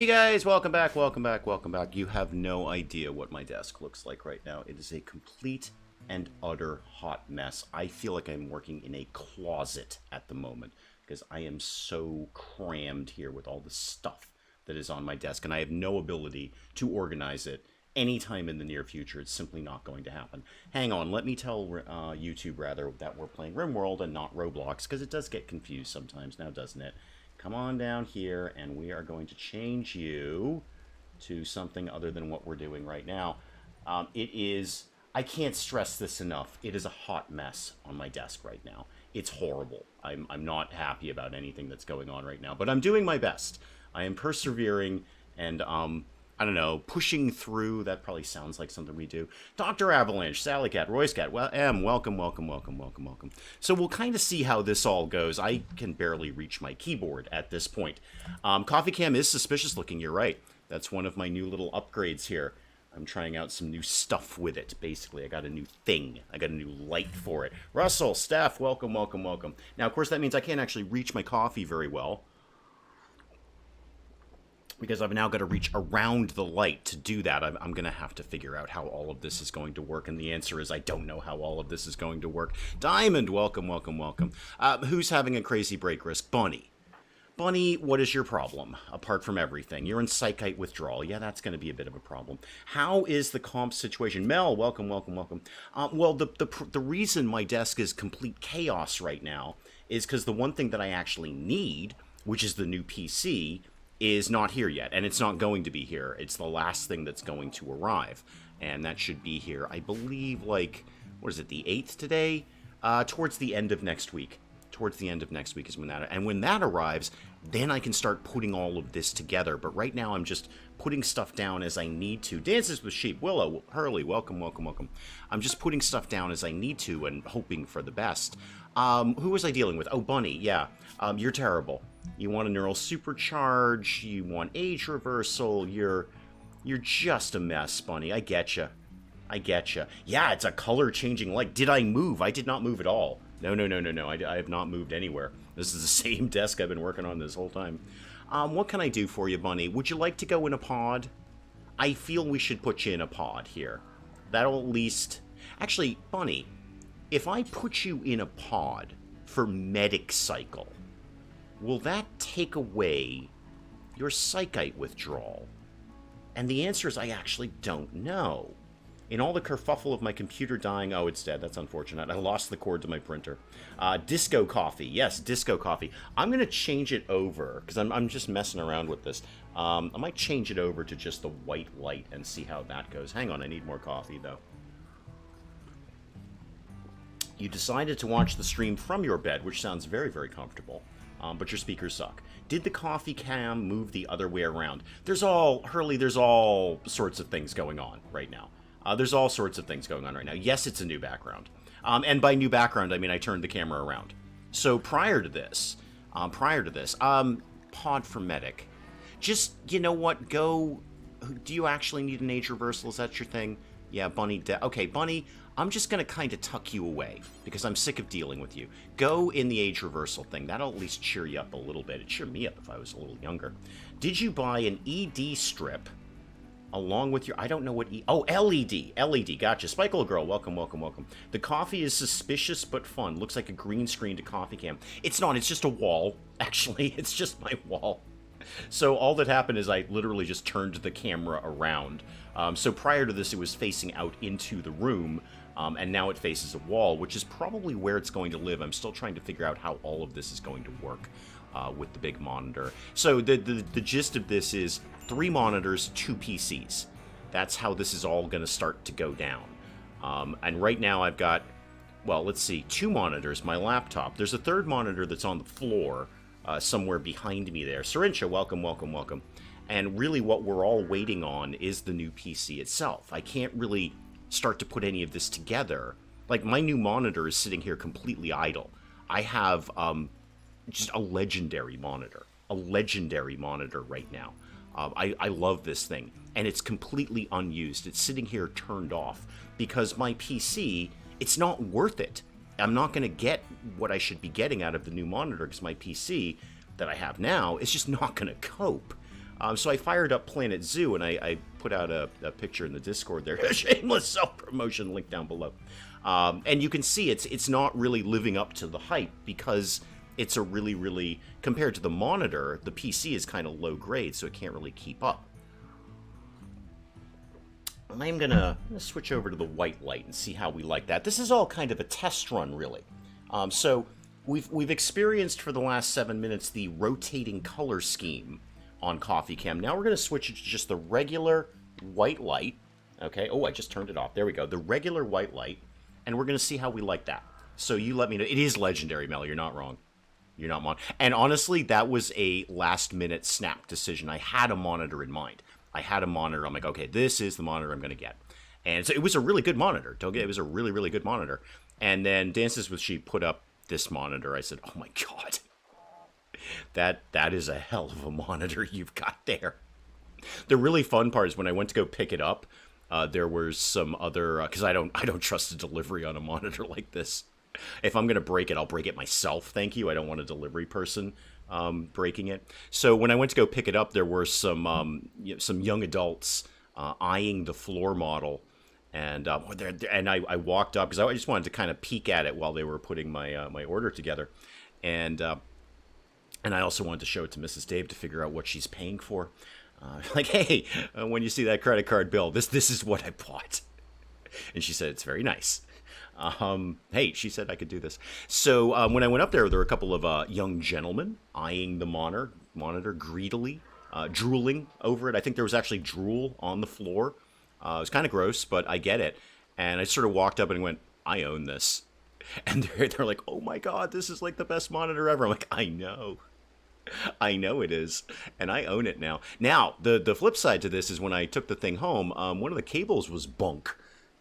Hey guys, welcome back, welcome back, welcome back. You have no idea what my desk looks like right now. It is a complete and utter hot mess. I feel like I'm working in a closet at the moment because I am so crammed here with all the stuff that is on my desk, and I have no ability to organize it anytime in the near future. It's simply not going to happen. Hang on, let me tell YouTube rather that we're playing RimWorld and not Roblox, because it does get confused sometimes now, doesn't it? Come on down here, and we are going to change you to something other than what we're doing right now. I can't stress this enough, it is a hot mess on my desk right now. It's horrible. I'm not happy about anything that's going on right now, but I'm doing my best. I am persevering, and I don't know, pushing through. That probably sounds like something we do. Dr. Avalanche, Sally Cat, Royce Cat, well, welcome, welcome, welcome, welcome, welcome. So we'll kind of see how this all goes. I can barely reach my keyboard at this point. CoffeeCam is suspicious looking, you're right. That's one of my new little upgrades here. I'm trying out some new stuff with it, basically. I got a new thing. I got a new light for it. Russell, Steph, welcome, welcome, welcome. Now, of course, that means I can't actually reach my coffee very well, because I've now got to reach around the light to do that. I'm going to have to figure out how all of this is going to work, and the answer is I don't know how all of this is going to work. Diamond, welcome, welcome, welcome. Who's having a crazy break risk? Bunny. Bunny, what is your problem, apart from everything? You're in psychite withdrawal. Yeah, that's going to be a bit of a problem. How is the comp situation? Mel, welcome, welcome, welcome. Well, the reason my desk is complete chaos right now is because the one thing that I actually need, which is the new PC, is not here yet, and it's not going to be here. It's the last thing that's going to arrive, and that should be here, I believe, like, what is it, the 8th today? Towards the end of next week. Towards the end of next week is when that, and when that arrives, then I can start putting all of this together. But right now I'm just putting stuff down as I need to. Dances with Sheep, Willow, Hurley, welcome, welcome, welcome. I'm just putting stuff down as I need to and hoping for the best. Who was I dealing with? Oh, Bunny, yeah. You're terrible. You want a neural supercharge, you want age reversal, you're just a mess, Bunny. I getcha. I getcha. Yeah, it's a color-changing light. Did I move? I did not move at all. No. I have not moved anywhere. This is the same desk I've been working on this whole time. What can I do for you, Bunny? Would you like to go in a pod? I feel we should put you in a pod here. That'll at least... Actually, Bunny, if I put you in a pod for medic cycle, will that take away your psychite withdrawal? And the answer is I actually don't know. In all the kerfuffle of my computer dying... Oh, it's dead. That's unfortunate. I lost the cord to my printer. Disco Coffee. Yes, Disco Coffee. I'm going to change it over, because I'm just messing around with this. I might change it over to just the white light and see how that goes. Hang on, I need more coffee, though. You decided to watch the stream from your bed, which sounds very, very comfortable. But your speakers suck. Did the CoffeeCam move the other way around? There's all sorts of things going on right now. There's all sorts of things going on right now. Yes, it's a new background. And by new background, I mean I turned the camera around. So prior to this, pod for medic. Just, you know what, go... Do you actually need an age reversal? Is that your thing? Yeah, Bunny... Okay, Bunny, I'm just going to kind of tuck you away, because I'm sick of dealing with you. Go in the age reversal thing. That'll at least cheer you up a little bit. It'd cheer me up if I was a little younger. Did you buy an ED strip along with your... I don't know what... Oh, LED. LED. Gotcha. Spikeable Girl. Welcome, welcome, welcome. The coffee is suspicious but fun. Looks like a green screen to CoffeeCam. It's not. It's just a wall. Actually, it's just my wall. So all that happened is I literally just turned the camera around. So prior to this, it was facing out into the room, and now it faces a wall, which is probably where it's going to live. I'm still trying to figure out how all of this is going to work with the big monitor. So the gist of this is 3 monitors, 2 PCs. That's how this is all going to start to go down. And right now I've got, well, let's see, 2 monitors, my laptop. There's a 3rd monitor that's on the floor somewhere behind me there. Syrincha, welcome, welcome, welcome. And really what we're all waiting on is the new PC itself. I can't really start to put any of this together. Like, my new monitor is sitting here completely idle. I have just a legendary monitor right now. I love this thing, and it's completely unused. It's sitting here turned off because my PC, it's not worth it. I'm not going to get what I should be getting out of the new monitor because my PC that I have now is just not going to cope. So I fired up Planet Zoo, and I put out a picture in the Discord there. Shameless self-promotion, link down below. And you can see it's not really living up to the hype because it's a really, compared to the monitor, the PC is kind of low grade, so it can't really keep up. I'm gonna switch over to the white light and see how we like that. This is all kind of a test run, really. So we've experienced for the last 7 minutes the rotating color scheme on CoffeeCam. Now we're gonna switch it to just the regular white light. Okay. Oh, I just turned it off. There we go. The regular white light, and we're gonna see how we like that. So you let me know. It is legendary, Mel. You're not wrong. You're not and honestly, that was a last-minute snap decision. I had a monitor in mind. I had a monitor. I'm like, okay, this is the monitor I'm going to get. And so it was a really good monitor. It was a really good monitor. And then Dances with Sheep put up this monitor. I said, oh my God, that is a hell of a monitor you've got there. The really fun part is when I went to go pick it up, there was some other, because I don't trust the delivery on a monitor like this. If I'm going to break it, I'll break it myself. Thank you. I don't want a delivery person breaking it. So when I went to go pick it up, there were some young adults eyeing the floor model, and I walked up because I just wanted to kind of peek at it while they were putting my my order together, and I also wanted to show it to Mrs. Dave to figure out what she's paying for. Like, hey, when you see that credit card bill, this is what I bought, and she said it's very nice. Hey, she said I could do this. So when I went up there were a couple of young gentlemen eyeing the monitor greedily, drooling over it. I think there was actually drool on the floor. It was kind of gross, but I get it. And I sort of walked up and went, I own this. And they're like, oh my God, this is like the best monitor ever. I'm like, I know it is, and I own it now. Now, the flip side to this is when I took the thing home, one of the cables was bunk.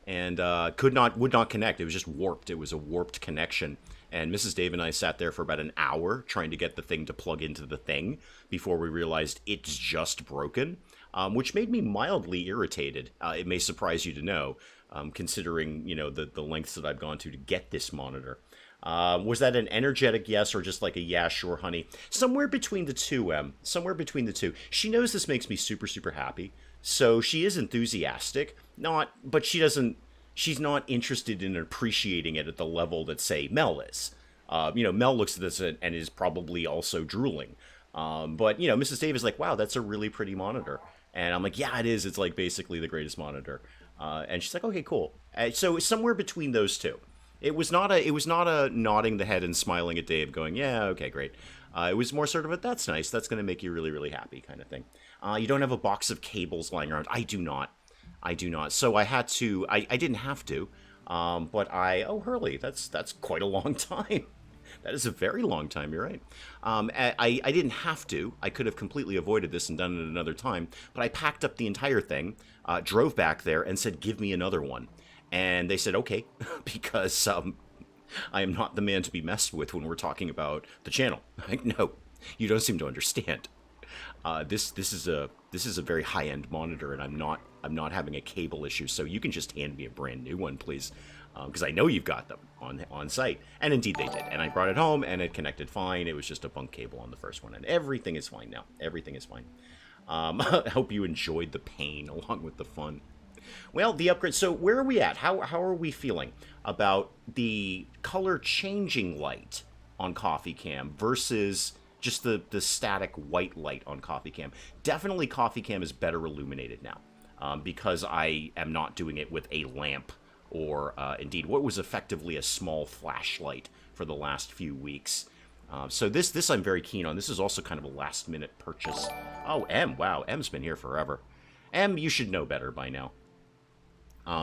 And would not connect. It was just warped. It was a warped connection. And Mrs. Dave and I sat there for about an hour trying to get the thing to plug into the thing before we realized it's just broken, which made me mildly irritated. It may surprise you to know, considering the lengths that I've gone to get this monitor. Was that an energetic yes or just like a yeah, sure, honey? Somewhere between the two, Em. Somewhere between the two. She knows this makes me super happy. So she is enthusiastic, but she's not interested in appreciating it at the level that, say, Mel is. Mel looks at this and is probably also drooling. But Mrs. Dave is like, wow, that's a really pretty monitor. And I'm like, yeah, it is. It's like basically the greatest monitor. And she's like, okay, cool. So somewhere between those two. It was not a nodding the head and smiling at Dave going, yeah, okay, great. It was more sort of a, that's nice. That's going to make you really happy kind of thing. You don't have a box of cables lying around. I do not. So I had to, I didn't have to, but Hurley, that's quite a long time. That is a very long time, you're right. I didn't have to. I could have completely avoided this and done it another time, but I packed up the entire thing, drove back there and said, give me another one. And they said, okay, because I am not the man to be messed with when we're talking about the channel. Like, no, you don't seem to understand. This is a very high-end monitor, and I'm not having a cable issue. So you can just hand me a brand new one, please, because I know you've got them on site. And indeed, they did. And I brought it home, and it connected fine. It was just a bunk cable on the first one, and everything is fine now. Everything is fine. I hope you enjoyed the pain along with the fun. Well, the upgrade. So where are we at? How are we feeling about the color changing light on CoffeeCam versus just the static white light on CoffeeCam? Definitely CoffeeCam is better illuminated now because I am not doing it with a lamp or indeed what was effectively a small flashlight for the last few weeks. So this I'm very keen on. This is also kind of a last minute purchase. Oh, M. Wow, M's been here forever. M, you should know better by now.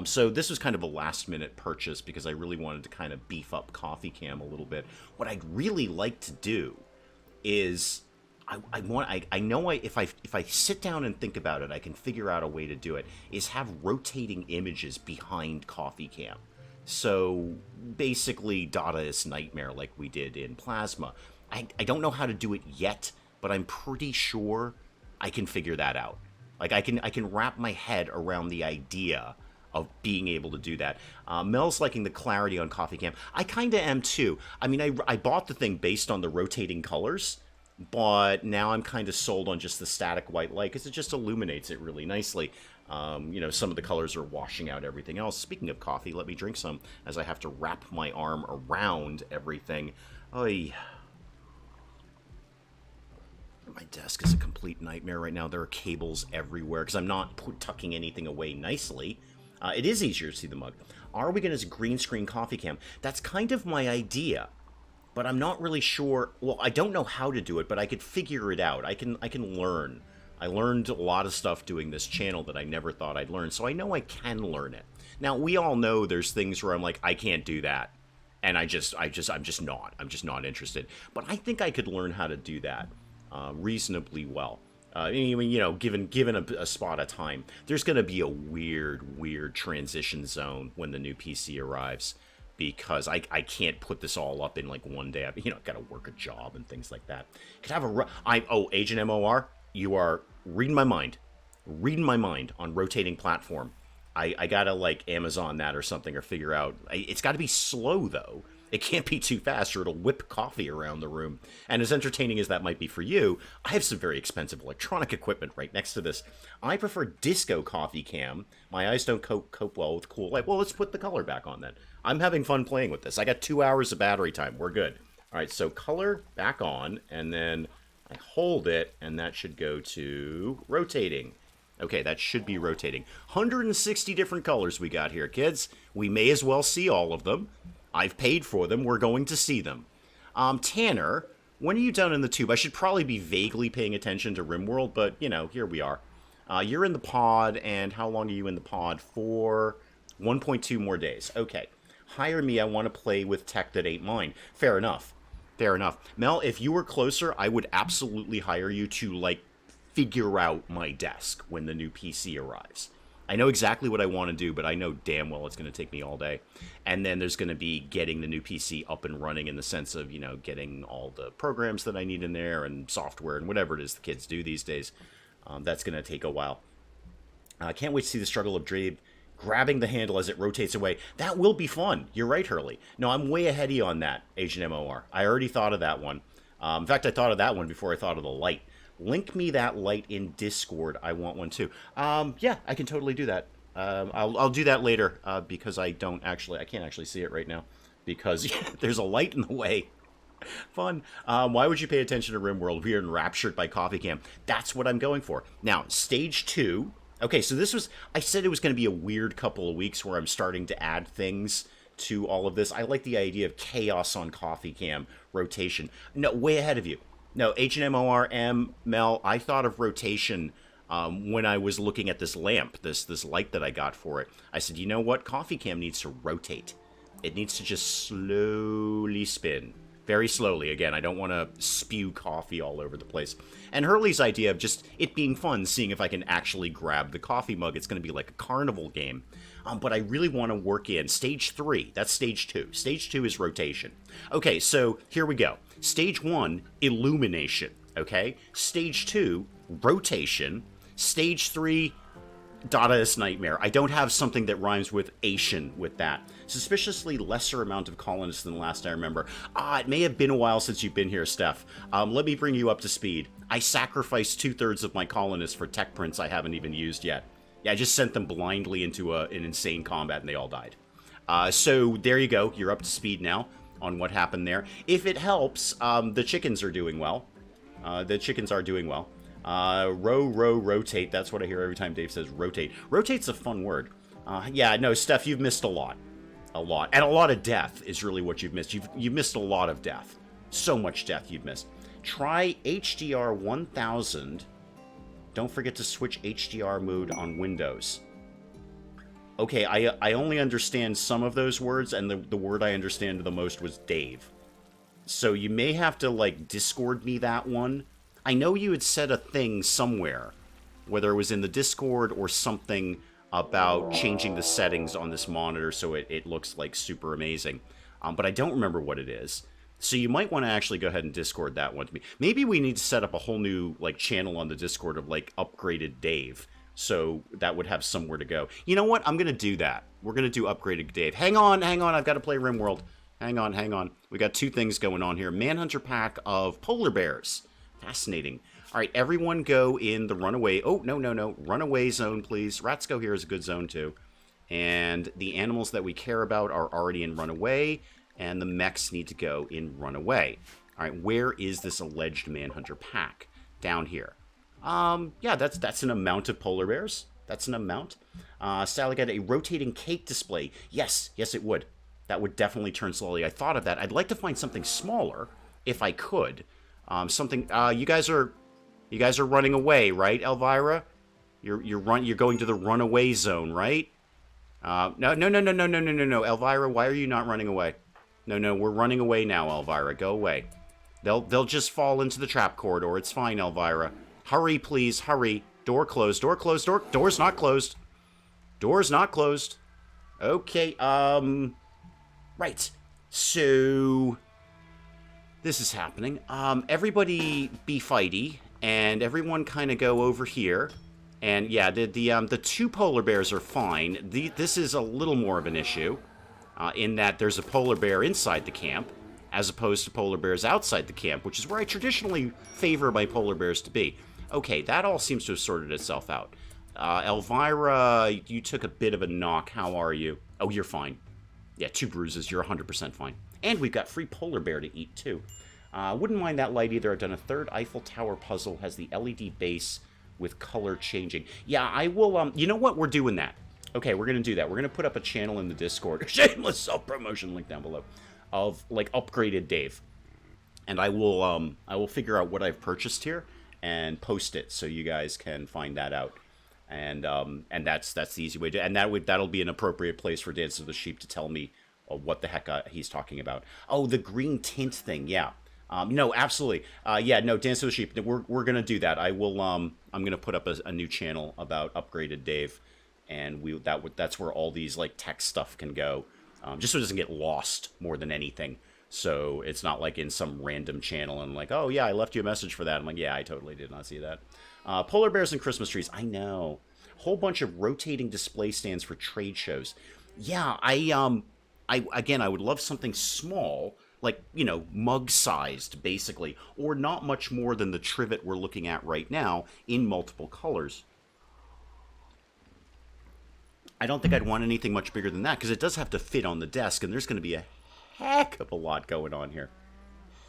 So this was kind of a last-minute purchase because I really wanted to kind of beef up CoffeeCam a little bit. What I'd really like to do is, if I sit down and think about it, I can figure out a way to do it. Is have rotating images behind CoffeeCam. So basically, Dadaist Nightmare like we did in Plasma. I don't know how to do it yet, but I'm pretty sure I can figure that out. Like I can wrap my head around the idea of being able to do that. Mel's liking the clarity on CoffeeCam. I kind of am too. I mean, I bought the thing based on the rotating colors, but now I'm kind of sold on just the static white light because it just illuminates it really nicely. You know, some of the colors are washing out everything else. Speaking of coffee, let me drink some as I have to wrap my arm around everything. Oy. My desk is a complete nightmare right now. There are cables everywhere because I'm not tucking anything away nicely. It is easier to see the mug. Are we going to green screen CoffeeCam? That's kind of my idea, but I'm not really sure. Well, I don't know how to do it, but I could figure it out. I can learn. I learned a lot of stuff doing this channel that I never thought I'd learn, so I know I can learn it. Now, we all know there's things where I'm like, I can't do that, and I'm just not interested. But I think I could learn how to do that reasonably well. You know, given a spot of time, there's going to be a weird transition zone when the new PC arrives, because I can't put this all up in like one day. You know, I've got to work a job and things like that. Could have a Agent MOR, you are reading my mind on rotating platform. I gotta like Amazon that or something, or figure out. It's got to be slow though. It can't be too fast or it'll whip coffee around the room. And as entertaining as that might be for you, I have some very expensive electronic equipment right next to this. I prefer disco CoffeeCam. My eyes don't cope well with cool light. Well, let's put the color back on then. I'm having fun playing with this. I got 2 hours of battery time. We're good. All right, so color back on, and then I hold it, and that should go to rotating. Okay, that should be rotating. 160 different colors we got here, kids. We may as well see all of them. I've paid for them. We're going to see them. Tanner, when are you done in the tube? I should probably be vaguely paying attention to RimWorld, but, you know, here we are. You're in the pod, and how long are you in the pod for? 1.2 more days. Okay. Hire me. I want to play with tech that ain't mine. Fair enough. Fair enough. Mel, if you were closer, I would absolutely hire you to, like, figure out my desk when the new PC arrives. I know exactly what I want to do, but I know damn well it's going to take me all day. And then there's going to be getting the new PC up and running in the sense of, you know, getting all the programs that I need in there and software and whatever it is the kids do these days. That's going to take a while. I can't wait to see the struggle of Dave grabbing the handle as it rotates away. That will be fun. You're right, Hurley. No, I'm way ahead of you on that, Agent MOR. I already thought of that one. In fact, I thought of that one before I thought of the light. Link me that light in Discord. I want one too. Yeah, I can totally do that. I'll do that later because I can't actually see it right now because there's a light in the way. Fun. Why would you pay attention to RimWorld? We are enraptured by CoffeeCam. That's what I'm going for. Now, stage 2. Okay, so I said it was going to be a weird couple of weeks where I'm starting to add things to all of this. I like the idea of chaos on CoffeeCam rotation. No, way ahead of you. No, HMORM, Mel, I thought of rotation when I was looking at this lamp, this light that I got for it. I said, you know what? CoffeeCam needs to rotate. It needs to just slowly spin. Very slowly. Again, I don't want to spew coffee all over the place. And Hurley's idea of just it being fun, seeing if I can actually grab the coffee mug. It's going to be like a carnival game. But I really want to work in stage 3. That's stage 2. Stage 2 is rotation. Okay, so here we go. Stage 1, illumination. Okay? Stage 2, rotation. Stage 3, Dadaist nightmare. I don't have something that rhymes with Asian with that. Suspiciously lesser amount of colonists than the last I remember. It may have been a while since you've been here, Steph. Let me bring you up to speed. I sacrificed 2/3 of my colonists for tech prints I haven't even used yet. Yeah, I just sent them blindly into an insane combat and they all died. So there you go. You're up to speed now on what happened there. If it helps, the chickens are doing well. Rotate. That's what I hear every time Dave says rotate. Rotate's a fun word. Yeah, no, Steph, you've missed a lot. A lot. And a lot of death is really what you've missed. You've missed a lot of death. So much death you've missed. Try HDR 1000. Don't forget to switch HDR mode on Windows. Okay, I only understand some of those words, and the word I understand the most was Dave. So you may have to, like, Discord me that one. I know you had said a thing somewhere, whether it was in the Discord or something about changing the settings on this monitor so it looks, like, super amazing. But I don't remember what it is. So you might want to actually go ahead and Discord that one to me. Maybe we need to set up a whole new, like, channel on the Discord of, like, upgraded Dave. So that would have somewhere to go. You know what? I'm going to do that. We're going to do upgraded Dave. Hang on. I've got to play RimWorld. Hang on. We got 2 things going on here. Manhunter pack of polar bears. Fascinating. All right, everyone go in the runaway. Oh, no, no, no. Runaway zone, please. Rats go here is a good zone, too. And the animals that we care about are already in runaway, and the mechs need to go in runaway. All right, where is this alleged manhunter pack? Down here. Yeah, that's an amount of polar bears. That's an amount. Sally got a rotating cake display. Yes, yes, it would. That would definitely turn slowly. I thought of that. I'd like to find something smaller, if I could. Something. You guys are running away, right, Elvira? You're going to the runaway zone, right? No, Elvira, why are you not running away? No, we're running away now, Elvira. Go away. They'll just fall into the trap corridor. It's fine, Elvira. Hurry, please, hurry. Door closed. Door closed. Door's not closed. Door's not closed. Okay, right. So this is happening. Everybody be fighty, and everyone kind of go over here. And yeah, the two polar bears are fine. This is a little more of an issue, in that there's a polar bear inside the camp, as opposed to polar bears outside the camp, which is where I traditionally favor my polar bears to be. Okay, that all seems to have sorted itself out. Elvira, you took a bit of a knock. How are you? Oh, you're fine. Yeah, 2 bruises. You're 100% fine. And we've got free polar bear to eat, too. Wouldn't mind that light either. I've done a 3rd Eiffel Tower puzzle. Has the LED base with color changing. Yeah, I will, you know what? We're doing that. Okay, we're going to do that. We're going to put up a channel in the Discord. Shameless self-promotion link down below. Of, like, upgraded Dave. And I will figure out what I've purchased here and post it so you guys can find that out. And that's the easy way to, and that'll be an appropriate place for Dance of the Sheep to tell me what the heck he's talking about. Oh, the green tint thing, yeah. No, absolutely. Yeah, no, Dance of the Sheep. We're gonna do that. I will. I'm gonna put up a new channel about upgraded Dave, and that's where all these like tech stuff can go, just so it doesn't get lost more than anything. So it's not like in some random channel and like, oh yeah, I left you a message for that. I'm like, yeah, I totally did not see that. Polar bears and Christmas trees. I know. Whole bunch of rotating display stands for trade shows. Yeah, again, I would love something small, like, you know, mug-sized, basically, or not much more than the trivet we're looking at right now in multiple colors. I don't think I'd want anything much bigger than that, because it does have to fit on the desk, and there's going to be a heck of a lot going on here.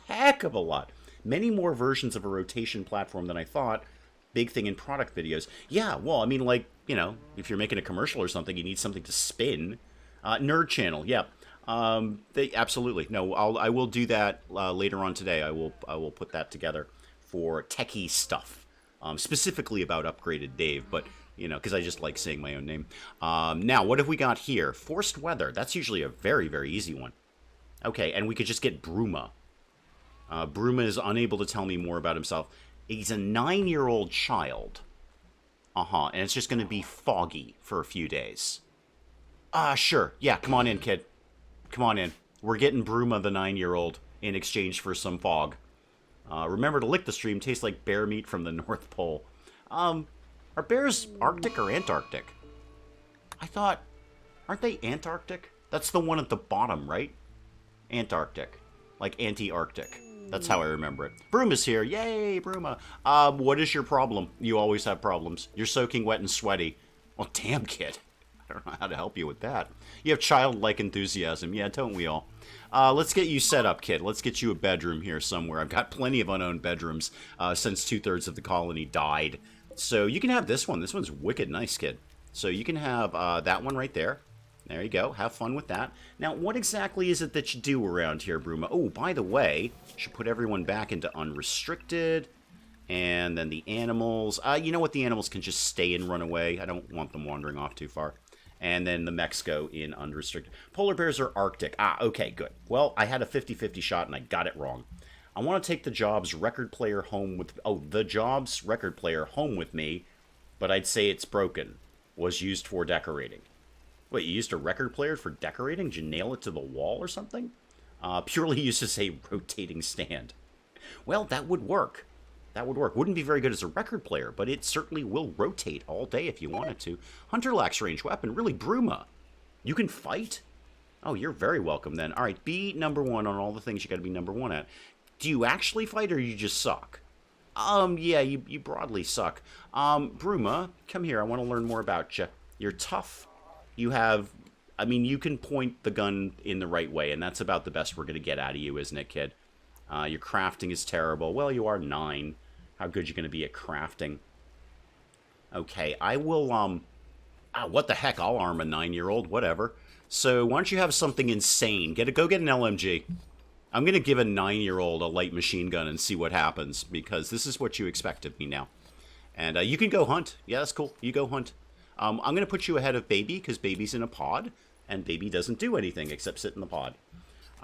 Heck of a lot. Many more versions of a rotation platform than I thought. Big thing in product videos. Yeah, well, I mean, like, you know, if you're making a commercial or something, you need something to spin. Nerd channel, yeah. Absolutely. No, I will do that later on today. I will put that together for techie stuff. Specifically about upgraded Dave, but, you know, because I just like saying my own name. Now, what have we got here? Forced weather. That's usually a very, very easy one. Okay, and we could just get Bruma. Bruma is unable to tell me more about himself. He's a 9-year-old child. And it's just going to be foggy for a few days. Sure. Yeah, come on in, kid. Come on in. We're getting Bruma, the 9-year-old, in exchange for some fog. Remember to lick the stream. Tastes like bear meat from the North Pole. Are bears Arctic or Antarctic? I thought... Aren't they Antarctic? That's the one at the bottom, right? Antarctic. Like anti-Arctic. That's how I remember it. Bruma's here. Yay, Bruma. What is your problem? You always have problems. You're soaking wet and sweaty. Well, damn, kid. I don't know how to help you with that. You have childlike enthusiasm. Yeah, don't we all? Let's get you set up, kid. Let's get you a bedroom here somewhere. I've got plenty of unowned bedrooms since 2/3 of the colony died. So you can have this one. This one's wicked nice, kid. So you can have that one right there. There you go. Have fun with that. Now, what exactly is it that you do around here, Bruma? Oh, by the way, should put everyone back into unrestricted. And then the animals. You know what? The animals can just stay and run away. I don't want them wandering off too far. And then the mechs go in unrestricted. Polar bears are Arctic. Okay, good. Well, I had a 50-50 shot and I got it wrong. I want to take the Jobs record player home with... Oh, the Jobs record player home with me, but I'd say it's broken. Was used for decorating. Wait, you used a record player for decorating? Did you nail it to the wall or something? Purely used as a rotating stand. Well, that would work. That would work. Wouldn't be very good as a record player, but it certainly will rotate all day if you wanted to. Hunterlax range weapon. Really, Bruma. You can fight? Oh, you're very welcome then. All right, be number 1 on all the things you got to be number 1 at. Do you actually fight or you just suck? Yeah, you broadly suck. Bruma, come here. I want to learn more about you. You're tough. You have, I mean, you can point the gun in the right way, and that's about the best we're going to get out of you, isn't it, kid? Your crafting is terrible. Well, you are 9. How good you going to be at crafting? Okay, I will, what the heck? I'll arm a 9-year-old, whatever. So, why don't you have something insane? Go get an LMG. I'm going to give a 9-year-old a light machine gun and see what happens, because this is what you expect of me now. And you can go hunt. Yeah, that's cool. You go hunt. I'm going to put you ahead of Baby, because Baby's in a pod, and Baby doesn't do anything except sit in the pod.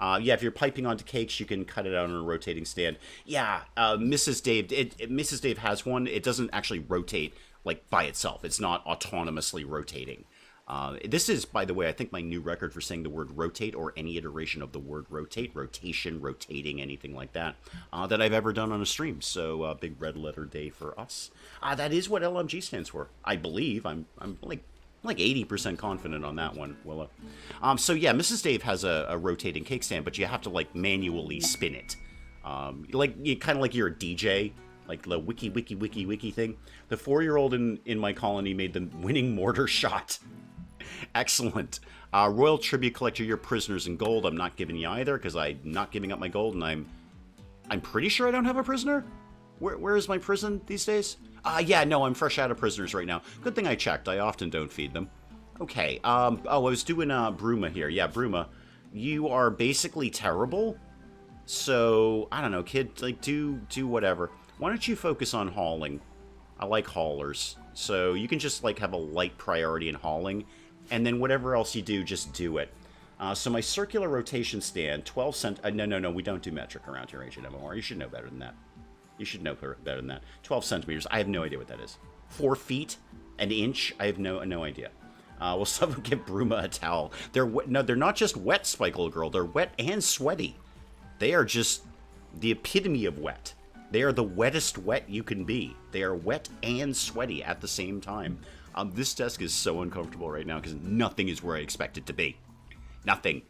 Yeah, if you're piping onto cakes, you can cut it out on a rotating stand. Yeah, Mrs. Dave, Mrs. Dave has one. It doesn't actually rotate, like, by itself. It's not autonomously rotating. This is, by the way, I think my new record for saying the word rotate, or any iteration of the word rotate, rotation, rotating, anything like that, that I've ever done on a stream. So, big red letter day for us. That is what LMG stands for, I believe. I'm like 80% confident on that one, Willow. So yeah, Mrs. Dave has a rotating cake stand, but you have to, like, manually spin it. You kind of like you're a DJ, like the wiki thing. The 4-year-old in my colony made the winning mortar shot. Excellent. Royal Tribute Collector, you're prisoners in gold. I'm not giving you either, because I'm not giving up my gold, and I'm pretty sure I don't have a prisoner. Where is my prison these days? Yeah, no, I'm fresh out of prisoners right now. Good thing I checked. I often don't feed them. Okay, I was doing Bruma here. Yeah, Bruma, you are basically terrible. So, I don't know, kid, like, do whatever. Why don't you focus on hauling? I like haulers. So, you can just, like, have a light priority in hauling, and then whatever else you do, just do it. So my circular rotation stand, 12 cent... no, we don't do metric around here, Agent MMR. You should know better than that. You should know better than that. 12 centimeters. I have no idea what that is. 4 feet? An inch? I have no idea. Will someone give Bruma a towel? They're not just wet, Spikle Girl. They're wet and sweaty. They are just the epitome of wet. They are the wettest wet you can be. They are wet and sweaty at the same time. This desk is so uncomfortable right now because nothing is where I expect it to be. Nothing.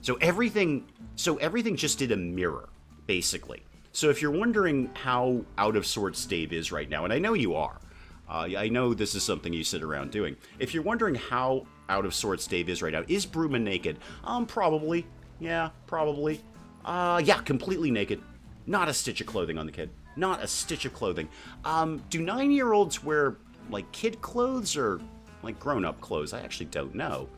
So everything just did a mirror, basically. So if you're wondering how out of sorts Dave is right now, and I know you are, I know this is something you sit around doing. If you're wondering how out of sorts Dave is right now, is Bruma naked? Probably. Yeah, probably. Yeah, completely naked. Not a stitch of clothing on the kid. Not a stitch of clothing. Do 9-year-olds wear, like, kid clothes or, like, grown-up clothes? I actually don't know.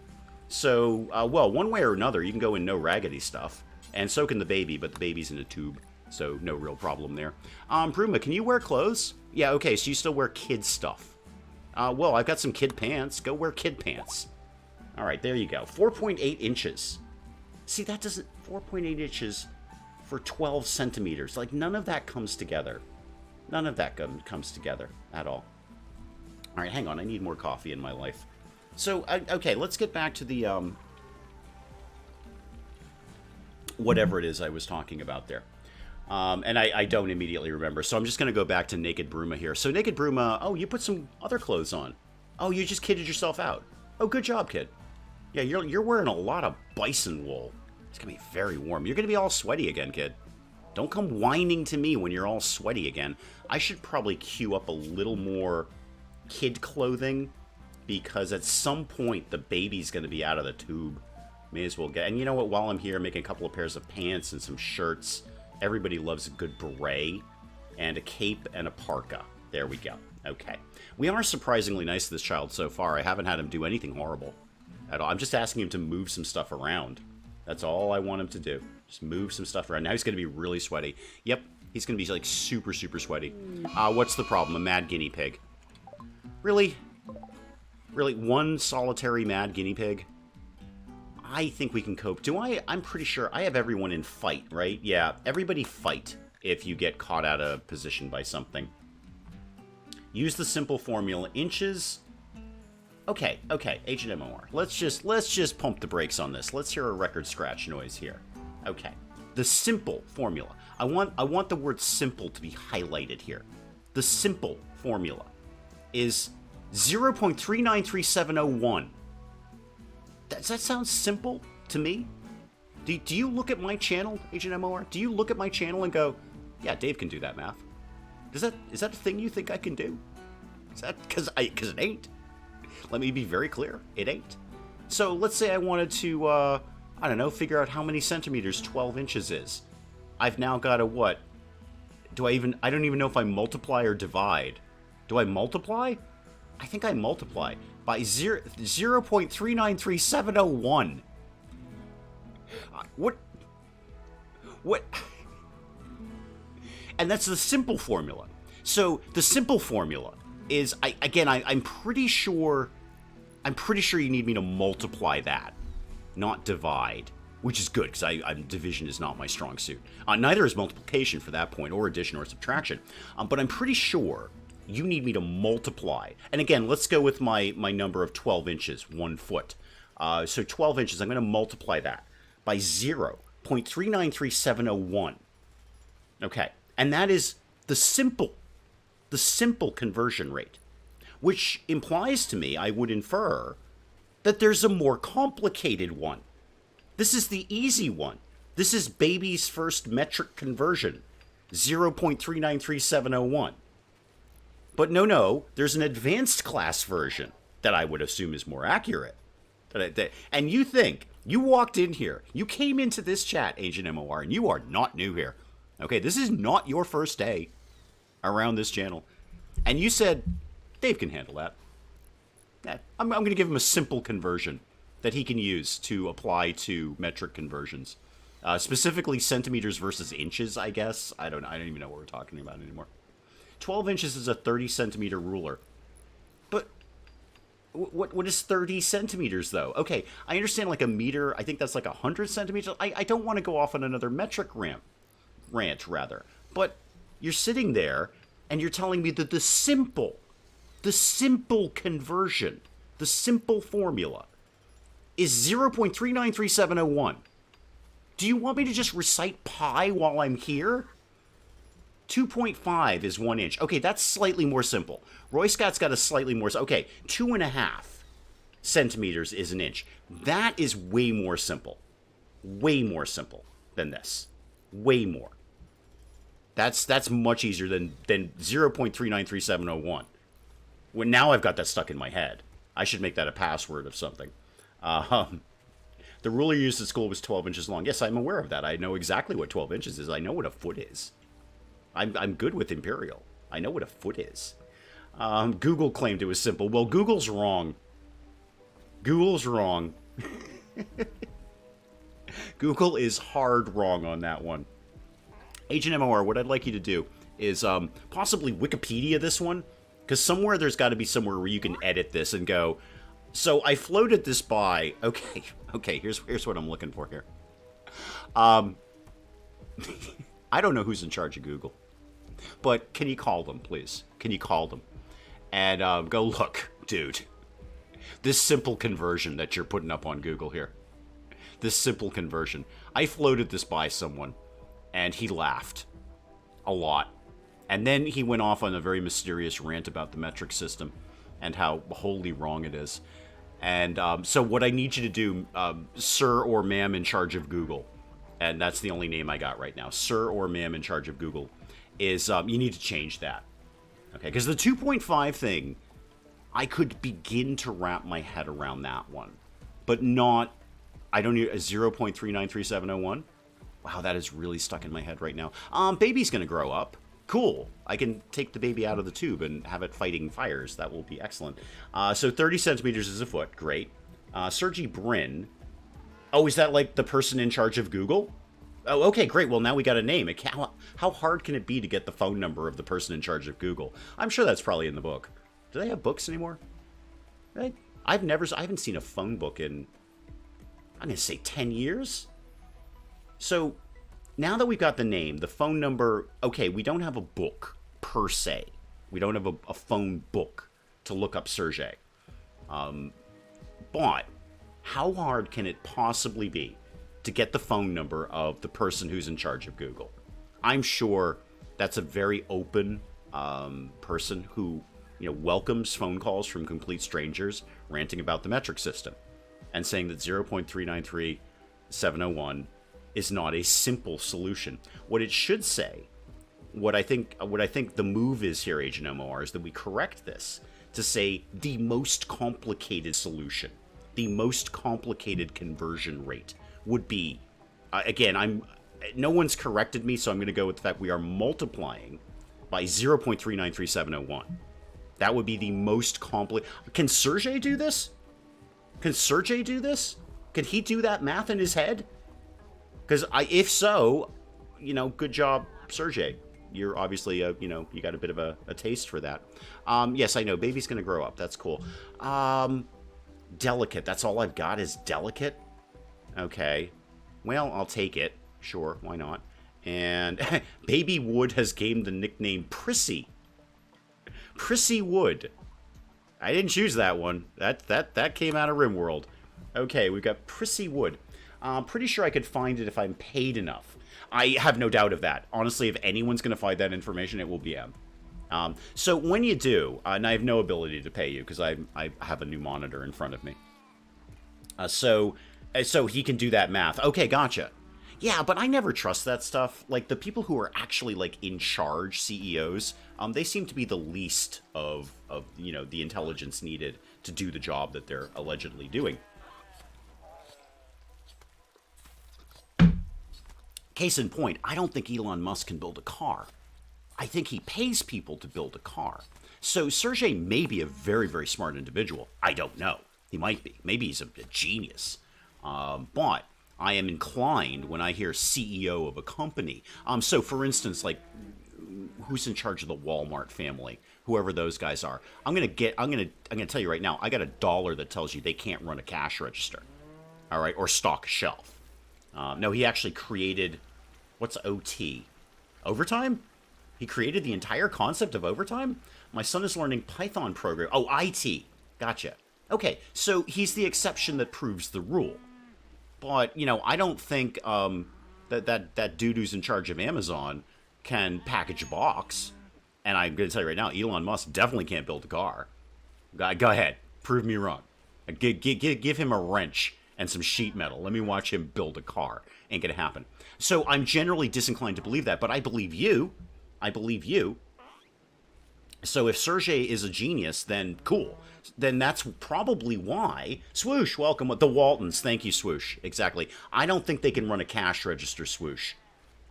So, well, one way or another, you can go in no raggedy stuff. And so can the baby, but the baby's in a tube. So, no real problem there. Bruma, can you wear clothes? Yeah, okay, so you still wear kid stuff. Well, I've got some kid pants. Go wear kid pants. Alright, there you go. 4.8 inches. See, that doesn't... 4.8 inches for 12 centimeters. Like, none of that comes together. None of that comes together at all. Alright, hang on. I need more coffee in my life. So, okay, let's get back to the, whatever it is I was talking about there. And I don't immediately remember, so I'm just going to go back to Naked Bruma here. So, Naked Bruma, oh, you put some other clothes on. Oh, you just kidded yourself out. Oh, good job, kid. Yeah, you're wearing a lot of bison wool. It's going to be very warm. You're going to be all sweaty again, kid. Don't come whining to me when you're all sweaty again. I should probably queue up a little more kid clothing, because at some point the baby's going to be out of the tube. May as well get... And you know what? While I'm here making a couple of pairs of pants and some shirts, everybody loves a good beret and a cape and a parka. There we go. Okay. We are surprisingly nice to this child so far. I haven't had him do anything horrible at all. I'm just asking him to move some stuff around. That's all I want him to do. Just move some stuff around. Now he's going to be really sweaty. Yep. He's going to be, like, super, super sweaty. What's the problem? A mad guinea pig. Really? Really? One solitary mad guinea pig? I think we can cope. I'm pretty sure I have everyone in fight, right? Yeah, everybody fight if you get caught out of position by something. Use the simple formula. Inches. Okay, Agent MOR. Let's just pump the brakes on this. Let's hear a record scratch noise here. Okay. The simple formula. I want the word simple to be highlighted here. The simple formula is 0.393701. Does that sound simple to me? Do you look at my channel, Agent MOR? Do you look at my channel and go, yeah, Dave can do that math? Is that a thing you think I can do? Is that because it ain't? Let me be very clear. It ain't. So let's say I wanted to, I don't know, figure out how many centimeters 12 inches is. I've now got to what? I don't even know if I multiply or divide. Do I multiply? I think I multiply by 0.393701. What? And that's the simple formula. So the simple formula is, I'm pretty sure you need me to multiply that, not divide, which is good because division is not my strong suit. Neither is multiplication for that point, or addition or subtraction. But I'm pretty sure you need me to multiply. And again, let's go with my number of 12 inches, 1 foot. So 12 inches, I'm going to multiply that by 0.393701. Okay, and that is the simple conversion rate, which implies to me, I would infer, that there's a more complicated one. This is the easy one. This is baby's first metric conversion, 0.393701. But no, there's an advanced class version that I would assume is more accurate. And you walked in here, you came into this chat, Agent MOR, and you are not new here. Okay, this is not your first day around this channel. And you said, Dave can handle that. Yeah, I'm going to give him a simple conversion that he can use to apply to metric conversions. Specifically centimeters versus inches, I guess. I don't even know what we're talking about anymore. 12 inches is a 30 centimeter ruler. But what is 30 centimeters, though? Okay, I understand like a meter. I think that's like 100 centimeters. I don't want to go off on another metric rant, But you're sitting there and you're telling me that the simple conversion, the simple formula, is 0.393701. Do you want me to just recite pi while I'm here? 2.5 is 1 inch. Okay, that's slightly more simple. Roy Scott's got a slightly more... Okay, 2.5 centimeters is an inch. That is way more simple. Way more simple than this. Way more. That's much easier than 0.393701. Well, now I've got that stuck in my head. I should make that a password of something. The ruler used at school was 12 inches long. Yes, I'm aware of that. I know exactly what 12 inches is. I know what a foot is. I'm good with imperial. I know what a foot is. Google claimed it was simple. Well, Google's wrong. Google's wrong. Google is hard wrong on that one. Agent MOR, what I'd like you to do is possibly Wikipedia this one, because somewhere there's got to be somewhere where you can edit this and go, so I floated this by... Okay, here's what I'm looking for here. I don't know who's in charge of Google, but can you call them, please? Can you call them? And go, look, dude, this simple conversion that you're putting up on Google here, this simple conversion, I floated this by someone, and he laughed a lot. And then he went off on a very mysterious rant about the metric system and how wholly wrong it is. And so what I need you to do, sir or ma'am in charge of Google, and that's the only name I got right now, sir or ma'am in charge of Google, is you need to change that. Okay, because the 2.5 thing, I could begin to wrap my head around that one. But not, I don't need a 0.393701. Wow, that is really stuck in my head right now. Baby's going to grow up. Cool. I can take the baby out of the tube and have it fighting fires. That will be excellent. So 30 centimeters is a foot. Great. Sergey Brin. Oh, is that like the person in charge of Google? Oh, okay, great. Well, now we got a name. How hard can it be to get the phone number of the person in charge of Google? I'm sure that's probably in the book. Do they have books anymore? I haven't seen a phone book in, I'm going to say 10 years. So now that we've got the name, the phone number, okay, we don't have a book per se. We don't have a phone book to look up Sergey. But how hard can it possibly be to get the phone number of the person who's in charge of Google? I'm sure that's a very open person who, welcomes phone calls from complete strangers ranting about the metric system and saying that 0.393701 is not a simple solution. What it should say what I think the move is here, Agent MOR, is that we correct this to say the most complicated solution, the most complicated conversion rate would be, again, no one's corrected me, so I'm going to go with the fact we are multiplying by 0.393701. That would be the most complicated. Can Sergey do this? Can Sergey do this? Can he do that math in his head? Because if so, good job, Sergey. You're obviously, you got a bit of a taste for that. Yes, I know. Baby's going to grow up. That's cool. Delicate. That's all I've got is delicate. Okay. Well, I'll take it. Sure, why not? And Baby Wood has gained the nickname Prissy. Prissy Wood. I didn't choose that one. That came out of RimWorld. Okay, we've got Prissy Wood. Pretty sure I could find it if I'm paid enough. I have no doubt of that. Honestly, if anyone's going to find that information, it will be M. So when you do, and I have no ability to pay you because I have a new monitor in front of me. So he can do that math. Okay, gotcha. Yeah, but I never trust that stuff. Like, the people who are actually, like, in charge, CEOs, they seem to be the least of the intelligence needed to do the job that they're allegedly doing. Case in point, I don't think Elon Musk can build a car. I think he pays people to build a car. So Sergey may be a very, very smart individual. I don't know. He might be. Maybe he's a genius. But I am inclined when I hear CEO of a company. So for instance, like, who's in charge of the Walmart family? Whoever those guys are. I'm gonna tell you right now, I got $1 that tells you they can't run a cash register. All right, or stock a shelf. No, he actually created, what's OT? Overtime? He created the entire concept of overtime? My son is learning Python program. Oh, IT. Gotcha. Okay, so he's the exception that proves the rule. But, I don't think that dude who's in charge of Amazon can package a box. And I'm going to tell you right now, Elon Musk definitely can't build a car. Go ahead. Prove me wrong. Give him a wrench and some sheet metal. Let me watch him build a car. Ain't going to happen. So I'm generally disinclined to believe that, but I believe you. So if Sergey is a genius, then cool. Then that's probably why. Swoosh, welcome. The Waltons. Thank you, Swoosh. Exactly. I don't think they can run a cash register, Swoosh.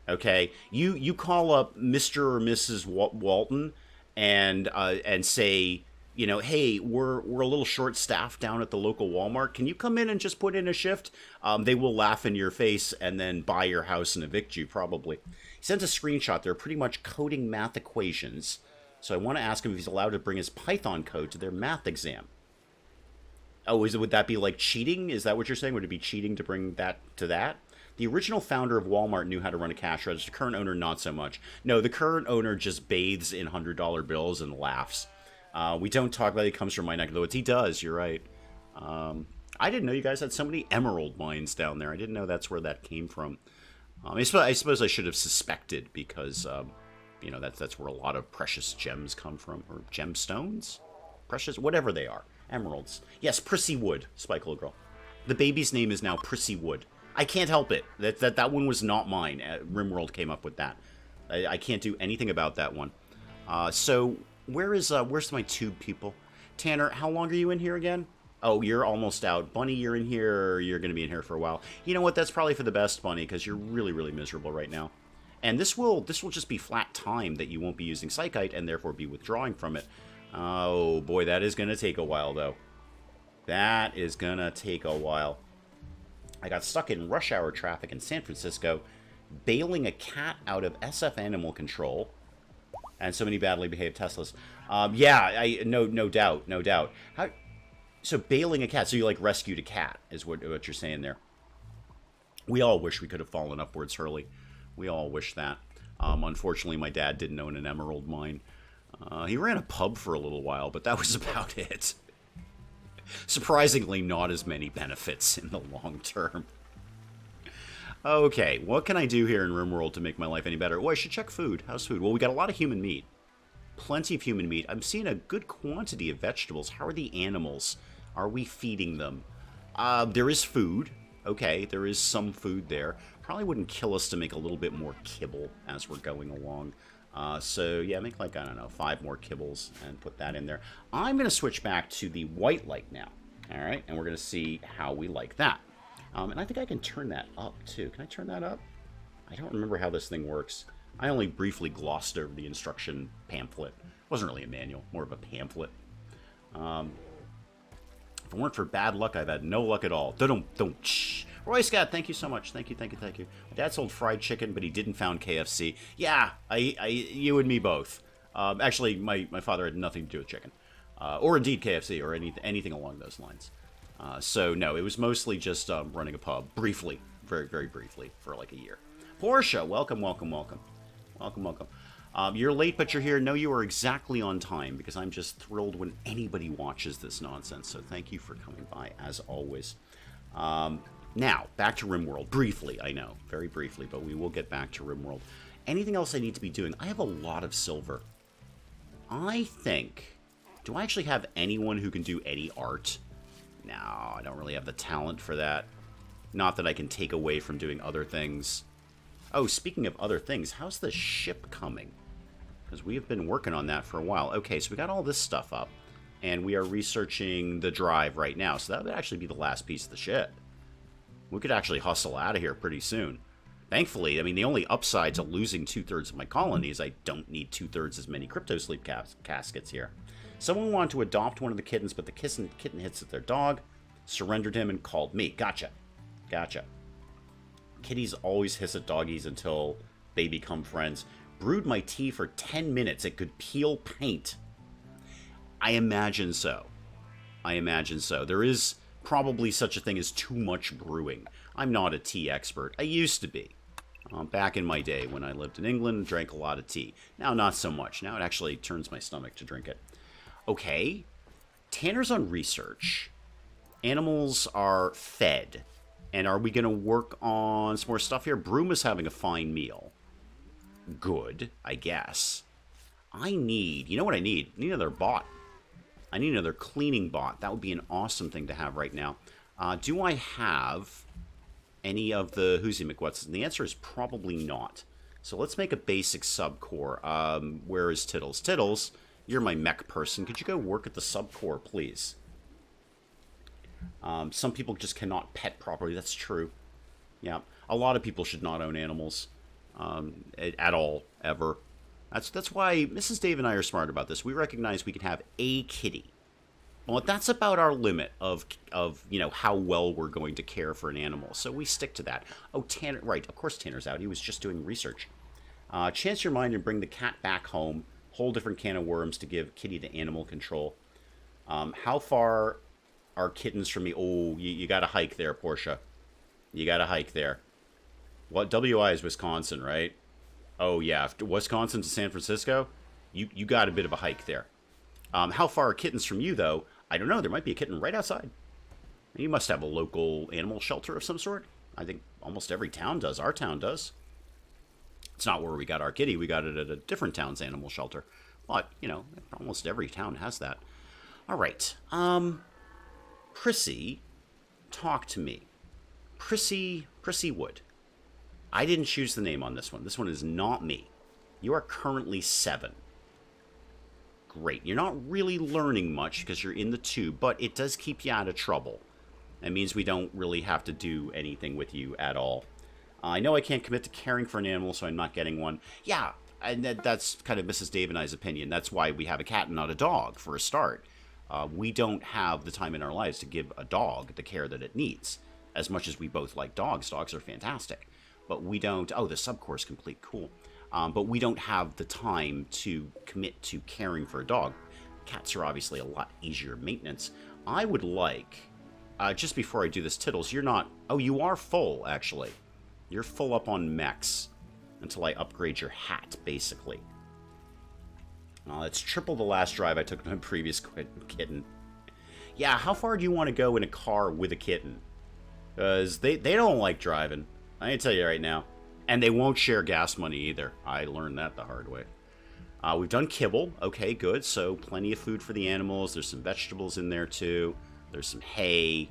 Okay? You call up Mr. or Mrs. Walton and say, hey, we're a little short-staffed down at the local Walmart. Can you come in and just put in a shift? They will laugh in your face and then buy your house and evict you, probably. He sent a screenshot. They're pretty much coding math equations. So I want to ask him if he's allowed to bring his Python code to their math exam. Oh, would that be like cheating? Is that what you're saying? Would it be cheating to bring that to that? The original founder of Walmart knew how to run a cash register. Current owner, not so much. No, the current owner just bathes in $100 bills and laughs. We don't talk about it. He comes from my neck of the woods. He does. You're right. I didn't know you guys had so many emerald mines down there. I didn't know that's where that came from. I suppose I should have suspected because... that's where a lot of precious gems come from, or gemstones, precious, whatever they are, emeralds. Yes, Prissy Wood, Spike Little Girl. The baby's name is now Prissy Wood. I can't help it. That one was not mine. RimWorld came up with that. I can't do anything about that one. So where's my tube people? Tanner, how long are you in here again? Oh, you're almost out. Bunny, you're in here. Or you're going to be in here for a while. You know what? That's probably for the best, Bunny, because you're really, really miserable right now. And this will just be flat time that you won't be using Psychite and therefore be withdrawing from it. Oh boy, that is going to take a while though. That is going to take a while. I got stuck in rush hour traffic in San Francisco, bailing a cat out of SF Animal Control, and so many badly behaved Teslas. Yeah, no doubt. So bailing a cat, so you like rescued a cat is what you're saying there. We all wish we could have fallen upwards, Hurley. We all wish that. Unfortunately, my dad didn't own an emerald mine. He ran a pub for a little while, but that was about it. Surprisingly, not as many benefits in the long term. Okay, what can I do here in RimWorld to make my life any better? Oh, I should check food. How's food? Well, we got a lot of human meat. Plenty of human meat. I'm seeing a good quantity of vegetables. How are the animals? Are we feeding them? There is food. Okay, there is some food there. Probably wouldn't kill us to make a little bit more kibble as we're going along. So yeah, make like, I don't know, 5 more kibbles and put that in there. I'm going to switch back to the white light now. All right, and we're going to see how we like that. And I think I can turn that up too. Can I turn that up? I don't remember how this thing works. I only briefly glossed over the instruction pamphlet. It wasn't really a manual, more of a pamphlet. If it weren't for bad luck, I've had no luck at all. Don't. Roy Scott, thank you so much. Thank you. My dad sold fried chicken, but he didn't found KFC. Yeah, you and me both. Actually, my father had nothing to do with chicken. Or indeed KFC, or anything along those lines. So, no, it was mostly just running a pub. Briefly. Very, very briefly. For like a year. Portia, welcome. You're late, but you're here. No, you are exactly on time, because I'm just thrilled when anybody watches this nonsense. So thank you for coming by, as always. Now, back to RimWorld. Briefly, I know. Very briefly, but we will get back to RimWorld. Anything else I need to be doing? I have a lot of silver. I think... Do I actually have anyone who can do any art? No, I don't really have the talent for that. Not that I can take away from doing other things. Oh, speaking of other things, how's the ship coming? Because we have been working on that for a while. Okay, so we got all this stuff up. And we are researching the drive right now. So that would actually be the last piece of the ship. We could actually hustle out of here pretty soon. Thankfully, I mean, the only upside to losing 2/3 of my colony is I don't need 2/3 as many crypto sleep caskets here. Someone wanted to adopt one of the kittens, but the kitten hits at their dog, surrendered him, and called me. Gotcha. Kitties always hiss at doggies until they become friends. Brewed my tea for 10 minutes. It could peel paint. I imagine so. There is probably such a thing as too much brewing. I'm not a tea expert. I used to be. Back in my day when I lived in England and drank a lot of tea. Now, not so much. Now it actually turns my stomach to drink it. Okay. Tanner's on research. Animals are fed. And are we going to work on some more stuff here? Broom is having a fine meal. Good, I guess. You know what I need? I need another bot. I need another cleaning bot. That would be an awesome thing to have right now. Do I have any of the Whoosy McWhats? And the answer is probably not. So let's make a basic subcore. Where is Tittles? Tittles, you're my mech person. Could you go work at the subcore, please? Some people just cannot pet properly. That's true. Yeah, a lot of people should not own animals at all, ever. That's why Mrs. Dave and I are smart about this. We recognize we can have a kitty. Well, that's about our limit of how well we're going to care for an animal. So we stick to that. Oh, Tanner, right. Of course Tanner's out. He was just doing research. Chance your mind and bring the cat back home. Whole different can of worms to give kitty to animal control. How far are kittens from me? Oh, you got to hike there, Portia. You got to hike there. What? WI is Wisconsin, right? Oh, yeah. Wisconsin to San Francisco? You got a bit of a hike there. How far are kittens from you, though? I don't know. There might be a kitten right outside. You must have a local animal shelter of some sort. I think almost every town does. Our town does. It's not where we got our kitty. We got it at a different town's animal shelter. But, almost every town has that. All right. Prissy, talk to me. Prissy Wood. I didn't choose the name on this one. This one is not me. You are currently 7. Great. You're not really learning much because you're in the tube, but it does keep you out of trouble. That means we don't really have to do anything with you at all. I know I can't commit to caring for an animal, so I'm not getting one. Yeah, and that's kind of Mrs. Dave and I's opinion. That's why we have a cat and not a dog, for a start. We don't have the time in our lives to give a dog the care that it needs. As much as we both like dogs. Dogs are fantastic. But we don't... Oh, the subcore is complete. Cool. But we don't have the time to commit to caring for a dog. Cats are obviously a lot easier maintenance. I would like... just before I do this, Tittles, you're not... Oh, you are full, actually. You're full up on mechs until I upgrade your hat, basically. That's triple the last drive I took with my previous kitten. Yeah, how far do you want to go in a car with a kitten? Because they don't like driving. I can tell you right now. And they won't share gas money either. I learned that the hard way. We've done kibble. Okay, good. So plenty of food for the animals. There's some vegetables in there too. There's some hay.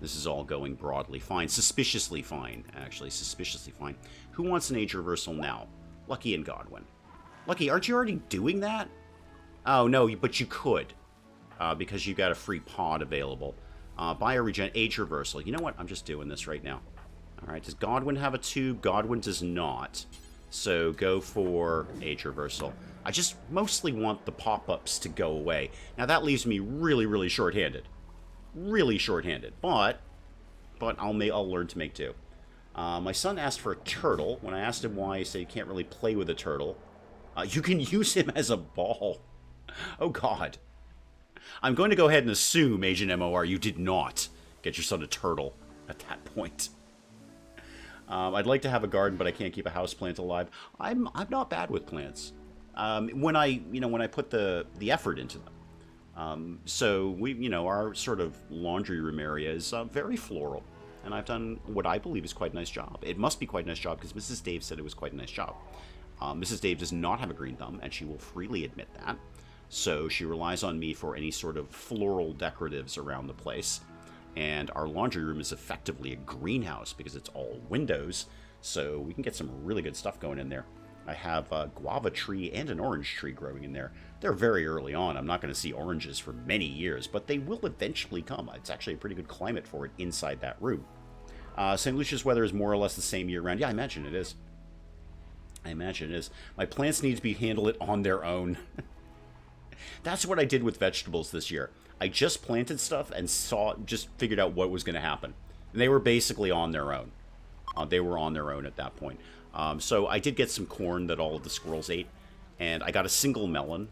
This is all going broadly fine. Suspiciously fine, actually. Suspiciously fine. Who wants an age reversal now? Lucky and Godwin. Lucky, aren't you already doing that? Oh, no, but you could. Because you got a free pod available. Bioregen, age reversal. You know what? I'm just doing this right now. Alright, does Godwin have a tube? Godwin does not. So go for age reversal. I just mostly want the pop-ups to go away. Now that leaves me really, really short-handed. Really short-handed. But I'll learn to make do. My son asked for a turtle. When I asked him why, he said you can't really play with a turtle. You can use him as a ball. Oh, God. I'm going to go ahead and assume, Agent MOR, you did not get your son a turtle at that point. I'd like to have a garden, but I can't keep a houseplant alive. I'm not bad with plants. When I put the effort into them. So our sort of laundry room area is very floral, and I've done what I believe is quite a nice job. It must be quite a nice job because Mrs. Dave said it was quite a nice job. Mrs. Dave does not have a green thumb, and she will freely admit that. So she relies on me for any sort of floral decoratives around the place. And our laundry room is effectively a greenhouse because it's all windows, so we can get some really good stuff going in there. I have a guava tree and an orange tree growing in there. They're very early on. I'm not going to see oranges for many years, but they will eventually come. It's actually a pretty good climate for it inside that room. St. Lucia's weather is more or less the same year-round. Yeah, I imagine it is. My plants need to be handled on their own. That's what I did with vegetables this year. I just planted stuff and just figured out what was going to happen. And they were basically on their own. They were on their own at that point. So I did get some corn that all of the squirrels ate. And I got a single melon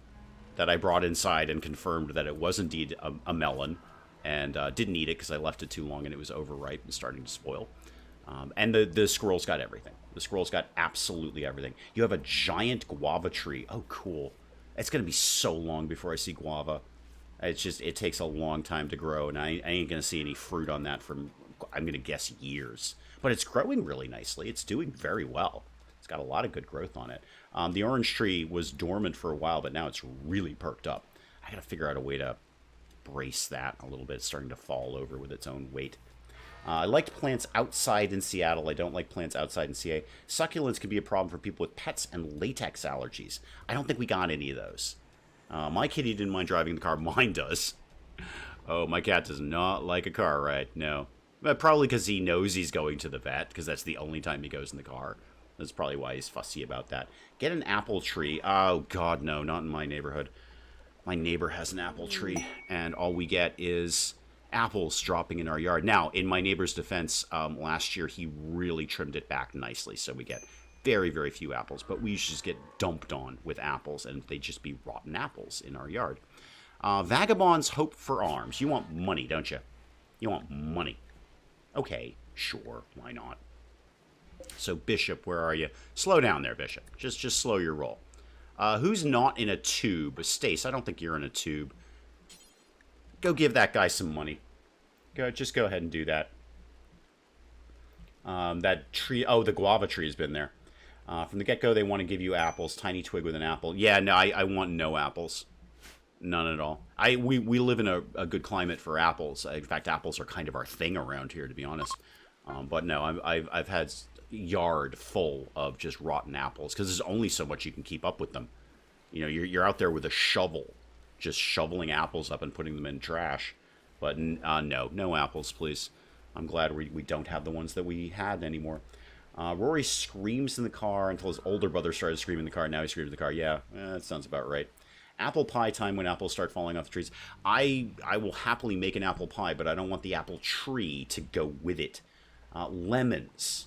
that I brought inside and confirmed that it was indeed a melon. And didn't eat it because I left it too long and it was overripe and starting to spoil. And the squirrels got everything. The squirrels got absolutely everything. You have a giant guava tree. Oh, cool. It's going to be so long before I see guava. It takes a long time to grow, and I ain't going to see any fruit on that for, I'm going to guess, years. But it's growing really nicely. It's doing very well. It's got a lot of good growth on it. The orange tree was dormant for a while, but now it's really perked up. I got to figure out a way to brace that a little bit. It's starting to fall over with its own weight. I liked plants outside in Seattle. I don't like plants outside in CA. Succulents can be a problem for people with pets and latex allergies. I don't think we got any of those. My kitty didn't mind driving the car. Mine does. Oh, my cat does not like a car ride. No. But probably because he knows he's going to the vet, because that's the only time he goes in the car. That's probably why he's fussy about that. Get an apple tree. Oh, God, no. Not in my neighborhood. My neighbor has an apple tree, and all we get is apples dropping in our yard. Now, in my neighbor's defense, last year he really trimmed it back nicely, so we get very, very few apples, but we just get dumped on with apples, and they just be rotten apples in our yard. Vagabonds hope for arms. You want money, don't you? You want money. Okay, sure, why not? So, Bishop, where are you? Slow down there, Bishop. Just slow your roll. Who's not in a tube? Stace, I don't think you're in a tube. Go give that guy some money. Just go ahead and do that. That tree... Oh, the guava tree has been there. From the get-go, they want to give you apples. Tiny twig with an apple. Yeah, no, I want no apples. None at all. We live in a good climate for apples. In fact, apples are kind of our thing around here, to be honest. But no, I've had a yard full of just rotten apples, because there's only so much you can keep up with them. You know, you're out there with a shovel, just shoveling apples up and putting them in trash. But no apples, please. I'm glad we don't have the ones that we had anymore. Rory screams in the car until his older brother started screaming in the car. Now he screams in the car. Yeah, that sounds about right. Apple pie time when apples start falling off the trees. I will happily make an apple pie, but I don't want the apple tree to go with it. Lemons.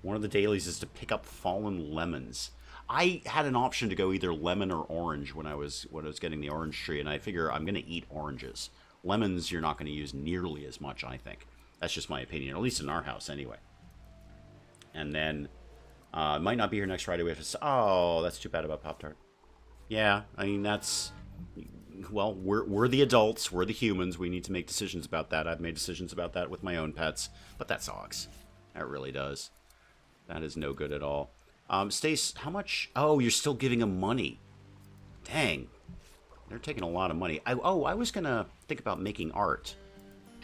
One of the dailies is to pick up fallen lemons. I had an option to go either lemon or orange when I was getting the orange tree, and I figure I'm going to eat oranges. Lemons you're not going to use nearly as much, I think. That's just my opinion, at least in our house anyway. And then, might not be here next Friday. We have to... Oh, that's too bad about Pop-Tart. Yeah, I mean, that's... Well, we're the adults. We're the humans. We need to make decisions about that. I've made decisions about that with my own pets. But that sucks. That really does. That is no good at all. Stace, how much... Oh, you're still giving them money. Dang. They're taking a lot of money. I was going to think about making art.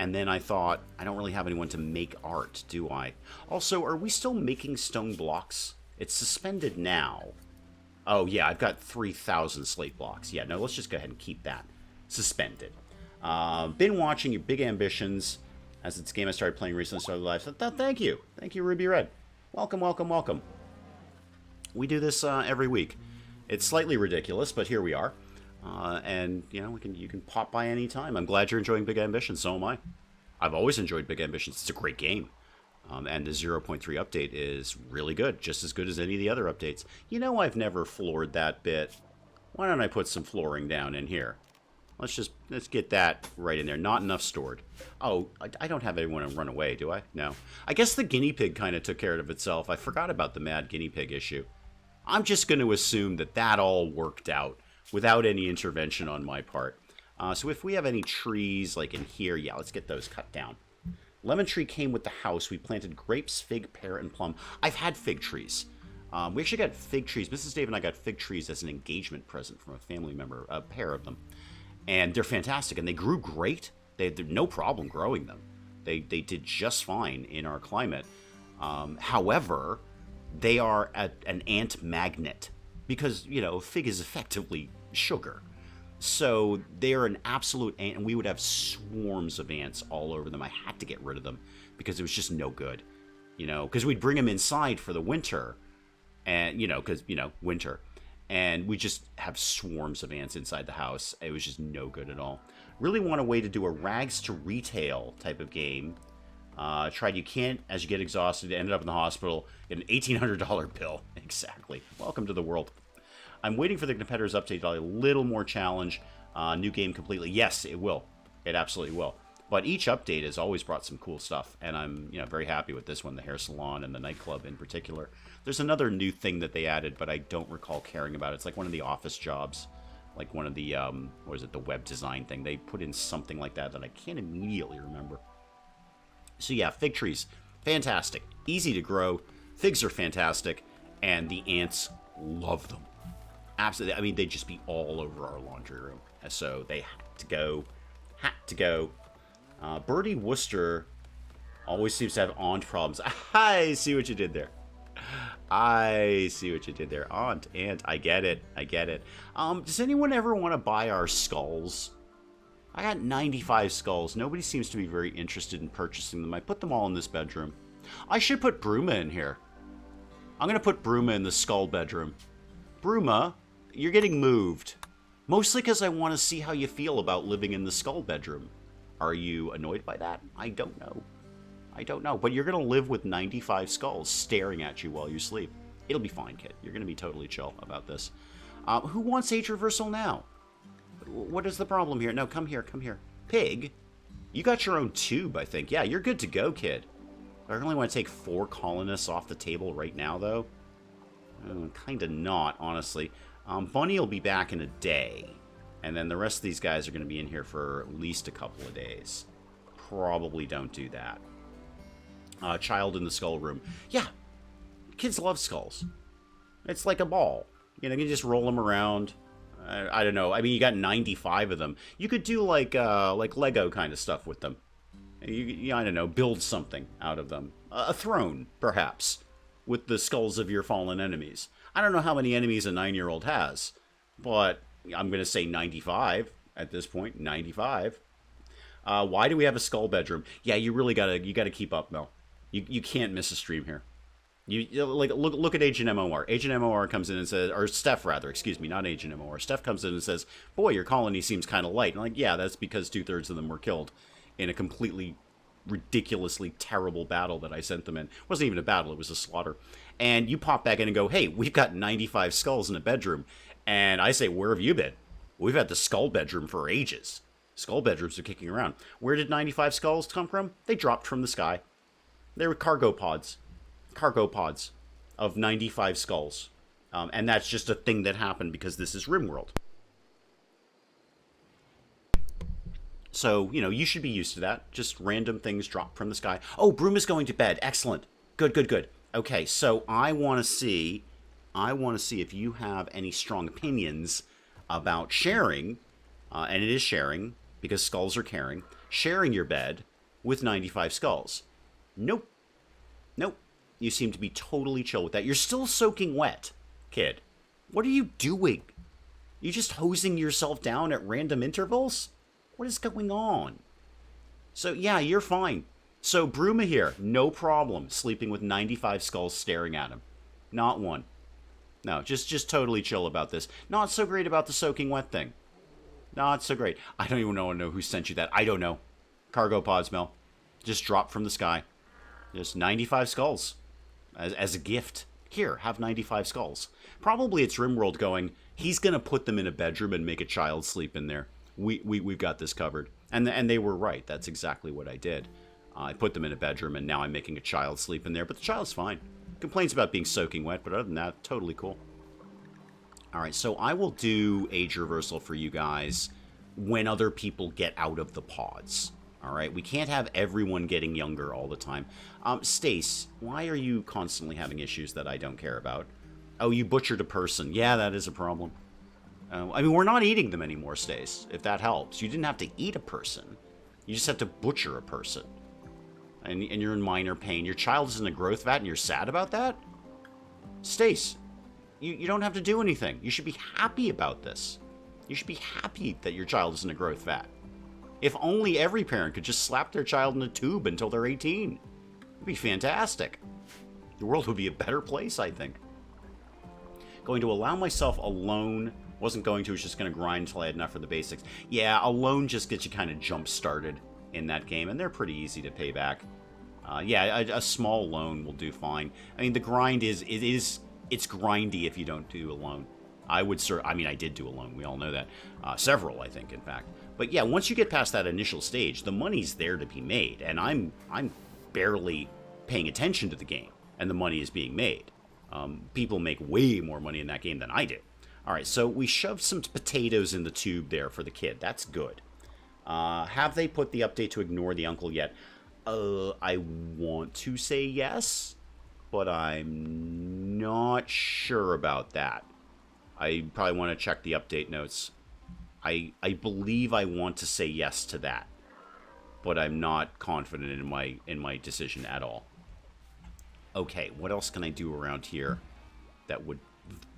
And then I thought, I don't really have anyone to make art, do I? Also, are we still making stone blocks? It's suspended now. Oh, yeah, I've got 3,000 slate blocks. Yeah, no, let's just go ahead and keep that suspended. Been watching your Big Ambitions, as it's a game I started playing recently, started live. So thank you. Thank you, Ruby Red. Welcome, welcome, welcome. We do this every week. It's slightly ridiculous, but here we are. And, you know, you can pop by any time. I'm glad you're enjoying Big Ambitions, so am I. I've always enjoyed Big Ambitions. It's a great game. And the 0.3 update is really good, just as good as any of the other updates. You know, I've never floored that bit. Why don't I put some flooring down in here? Let's get that right in there. Not enough stored. Oh, I don't have anyone to run away, do I? No. I guess the guinea pig kind of took care of itself. I forgot about the mad guinea pig issue. I'm just going to assume that all worked out without any intervention on my part. So if we have any trees like in here, yeah, let's get those cut down. Lemon tree came with the house. We planted grapes, fig, pear, and plum. I've had fig trees. We actually got fig trees. Mrs. Dave and I got fig trees as an engagement present from a family member, a pair of them. And they're fantastic, and they grew great. They had no problem growing them. They did just fine in our climate. However, they are an ant magnet because, you know, fig is effectively sugar. So they're an absolute ant, and we would have swarms of ants all over them. I had to get rid of them because it was just no good, you know, because we'd bring them inside for the winter, and, you know, because, you know, winter, and we just have swarms of ants inside the house. It was just no good at all. Really want a way to do a rags to retail type of game. Tried you can't, as you get exhausted, ended up in the hospital, get an $1,800 bill. Exactly. Welcome to the world. I'm waiting for the competitors update, a little more challenge. New game completely. Yes, it will. It absolutely will. But each update has always brought some cool stuff, and I'm, you know, very happy with this one, the hair salon and the nightclub in particular. There's another new thing that they added, but I don't recall caring about it. It's like one of the office jobs, like one of the what is it, the web design thing. They put in something like that I can't immediately remember. So yeah, fig trees, fantastic, easy to grow. Figs are fantastic, and the ants love them. Absolutely. I mean, they'd just be all over our laundry room. So they had to go. Had to go. Birdie Worcester always seems to have aunt problems. I see what you did there. I see what you did there. Aunt. I get it. I get it. Does anyone ever want to buy our skulls? I got 95 skulls. Nobody seems to be very interested in purchasing them. I put them all in this bedroom. I should put Bruma in here. I'm going to put Bruma in the skull bedroom. Bruma, you're getting moved. Mostly because I want to see how you feel about living in the skull bedroom. Are you annoyed by that? I don't know. I don't know. But you're going to live with 95 skulls staring at you while you sleep. It'll be fine, kid. You're going to be totally chill about this. Who wants age reversal now? What is the problem here? No, come here, come here. Pig, you got your own tube, I think. Yeah, you're good to go, kid. I really want to take 4 colonists off the table right now, though. Kind of not, honestly. Bunny will be back in a day. And then the rest of these guys are going to be in here for at least a couple of days. Probably don't do that. Child in the skull room. Yeah, kids love skulls. It's like a ball. You know, you can just roll them around. I don't know. I mean, you got 95 of them. You could do like Lego kind of stuff with them. You I don't know, build something out of them. A throne, perhaps, with the skulls of your fallen enemies. I don't know how many enemies a 9-year-old has, but I'm going to say 95 at this point. 95. Why do we have a skull bedroom? Yeah, you really gotta keep up, Mel. You can't miss a stream here. You like look at Agent MOR. Agent MOR comes in and says, or Steph rather, excuse me, not Agent MOR. Steph comes in and says, "Boy, your colony seems kind of light." And I'm like, yeah, that's because 2/3 of them were killed in a completely ridiculously terrible battle that I sent them in. It wasn't even a battle; it was a slaughter. And you pop back in and go, "Hey, we've got 95 skulls in a bedroom." And I say, "Where have you been? We've had the skull bedroom for ages. Skull bedrooms are kicking around. Where did 95 skulls come from? They dropped from the sky. They were cargo pods of 95 skulls. And that's just a thing that happened because this is RimWorld. So, you know, you should be used to that. Just random things drop from the sky. Oh, Broom is going to bed. Excellent. Good, good, good. Okay, so I want to see if you have any strong opinions about sharing, and it is sharing, because skulls are caring, sharing your bed with 95 skulls. Nope. Nope. You seem to be totally chill with that. You're still soaking wet, kid. What are you doing? You just hosing yourself down at random intervals? What is going on? So, yeah, you're fine. So, Bruma here, no problem, sleeping with 95 skulls staring at him. Not one. No, just totally chill about this. Not so great about the soaking wet thing. Not so great. I don't even know who sent you that. I don't know. Cargo pod smell. Just dropped from the sky. Just 95 skulls. As a gift. Here, have 95 skulls. Probably it's RimWorld going, he's going to put them in a bedroom and make a child sleep in there. We've got this covered. And they were right. That's exactly what I did. I put them in a bedroom, and now I'm making a child sleep in there. But the child's fine. Complains about being soaking wet, but other than that, totally cool. Alright, so I will do age reversal for you guys when other people get out of the pods. Alright, we can't have everyone getting younger all the time. Stace, why are you constantly having issues that I don't care about? Oh, you butchered a person. Yeah, that is a problem. I mean, we're not eating them anymore, Stace, if that helps. You didn't have to eat a person. You just have to butcher a person. And you're in minor pain. Your child is in a growth vat and you're sad about that? Stace, you don't have to do anything. You should be happy about this. You should be happy that your child is in a growth vat. If only every parent could just slap their child in a tube until they're 18. It'd be fantastic. The world would be a better place, I think. Going to allow myself alone. Wasn't going to, was just going to grind until I had enough for the basics. Yeah, alone just gets you kind of jump-started in that game, and they're pretty easy to pay back. Yeah, a small loan will do fine. I mean, the grind it's grindy if you don't do a loan. I mean, I did do a loan. We all know that. Several, I think, in fact. But yeah, once you get past that initial stage, the money's there to be made, and I'm barely paying attention to the game, and the money is being made. People make way more money in that game than I do. All right, so we shoved some potatoes in the tube there for the kid. That's good. Have they put the update to ignore the uncle yet? I want to say yes, but I'm not sure about that. I probably want to check the update notes. I believe I want to say yes to that, but I'm not confident in my decision at all. Okay, what else can I do around here that would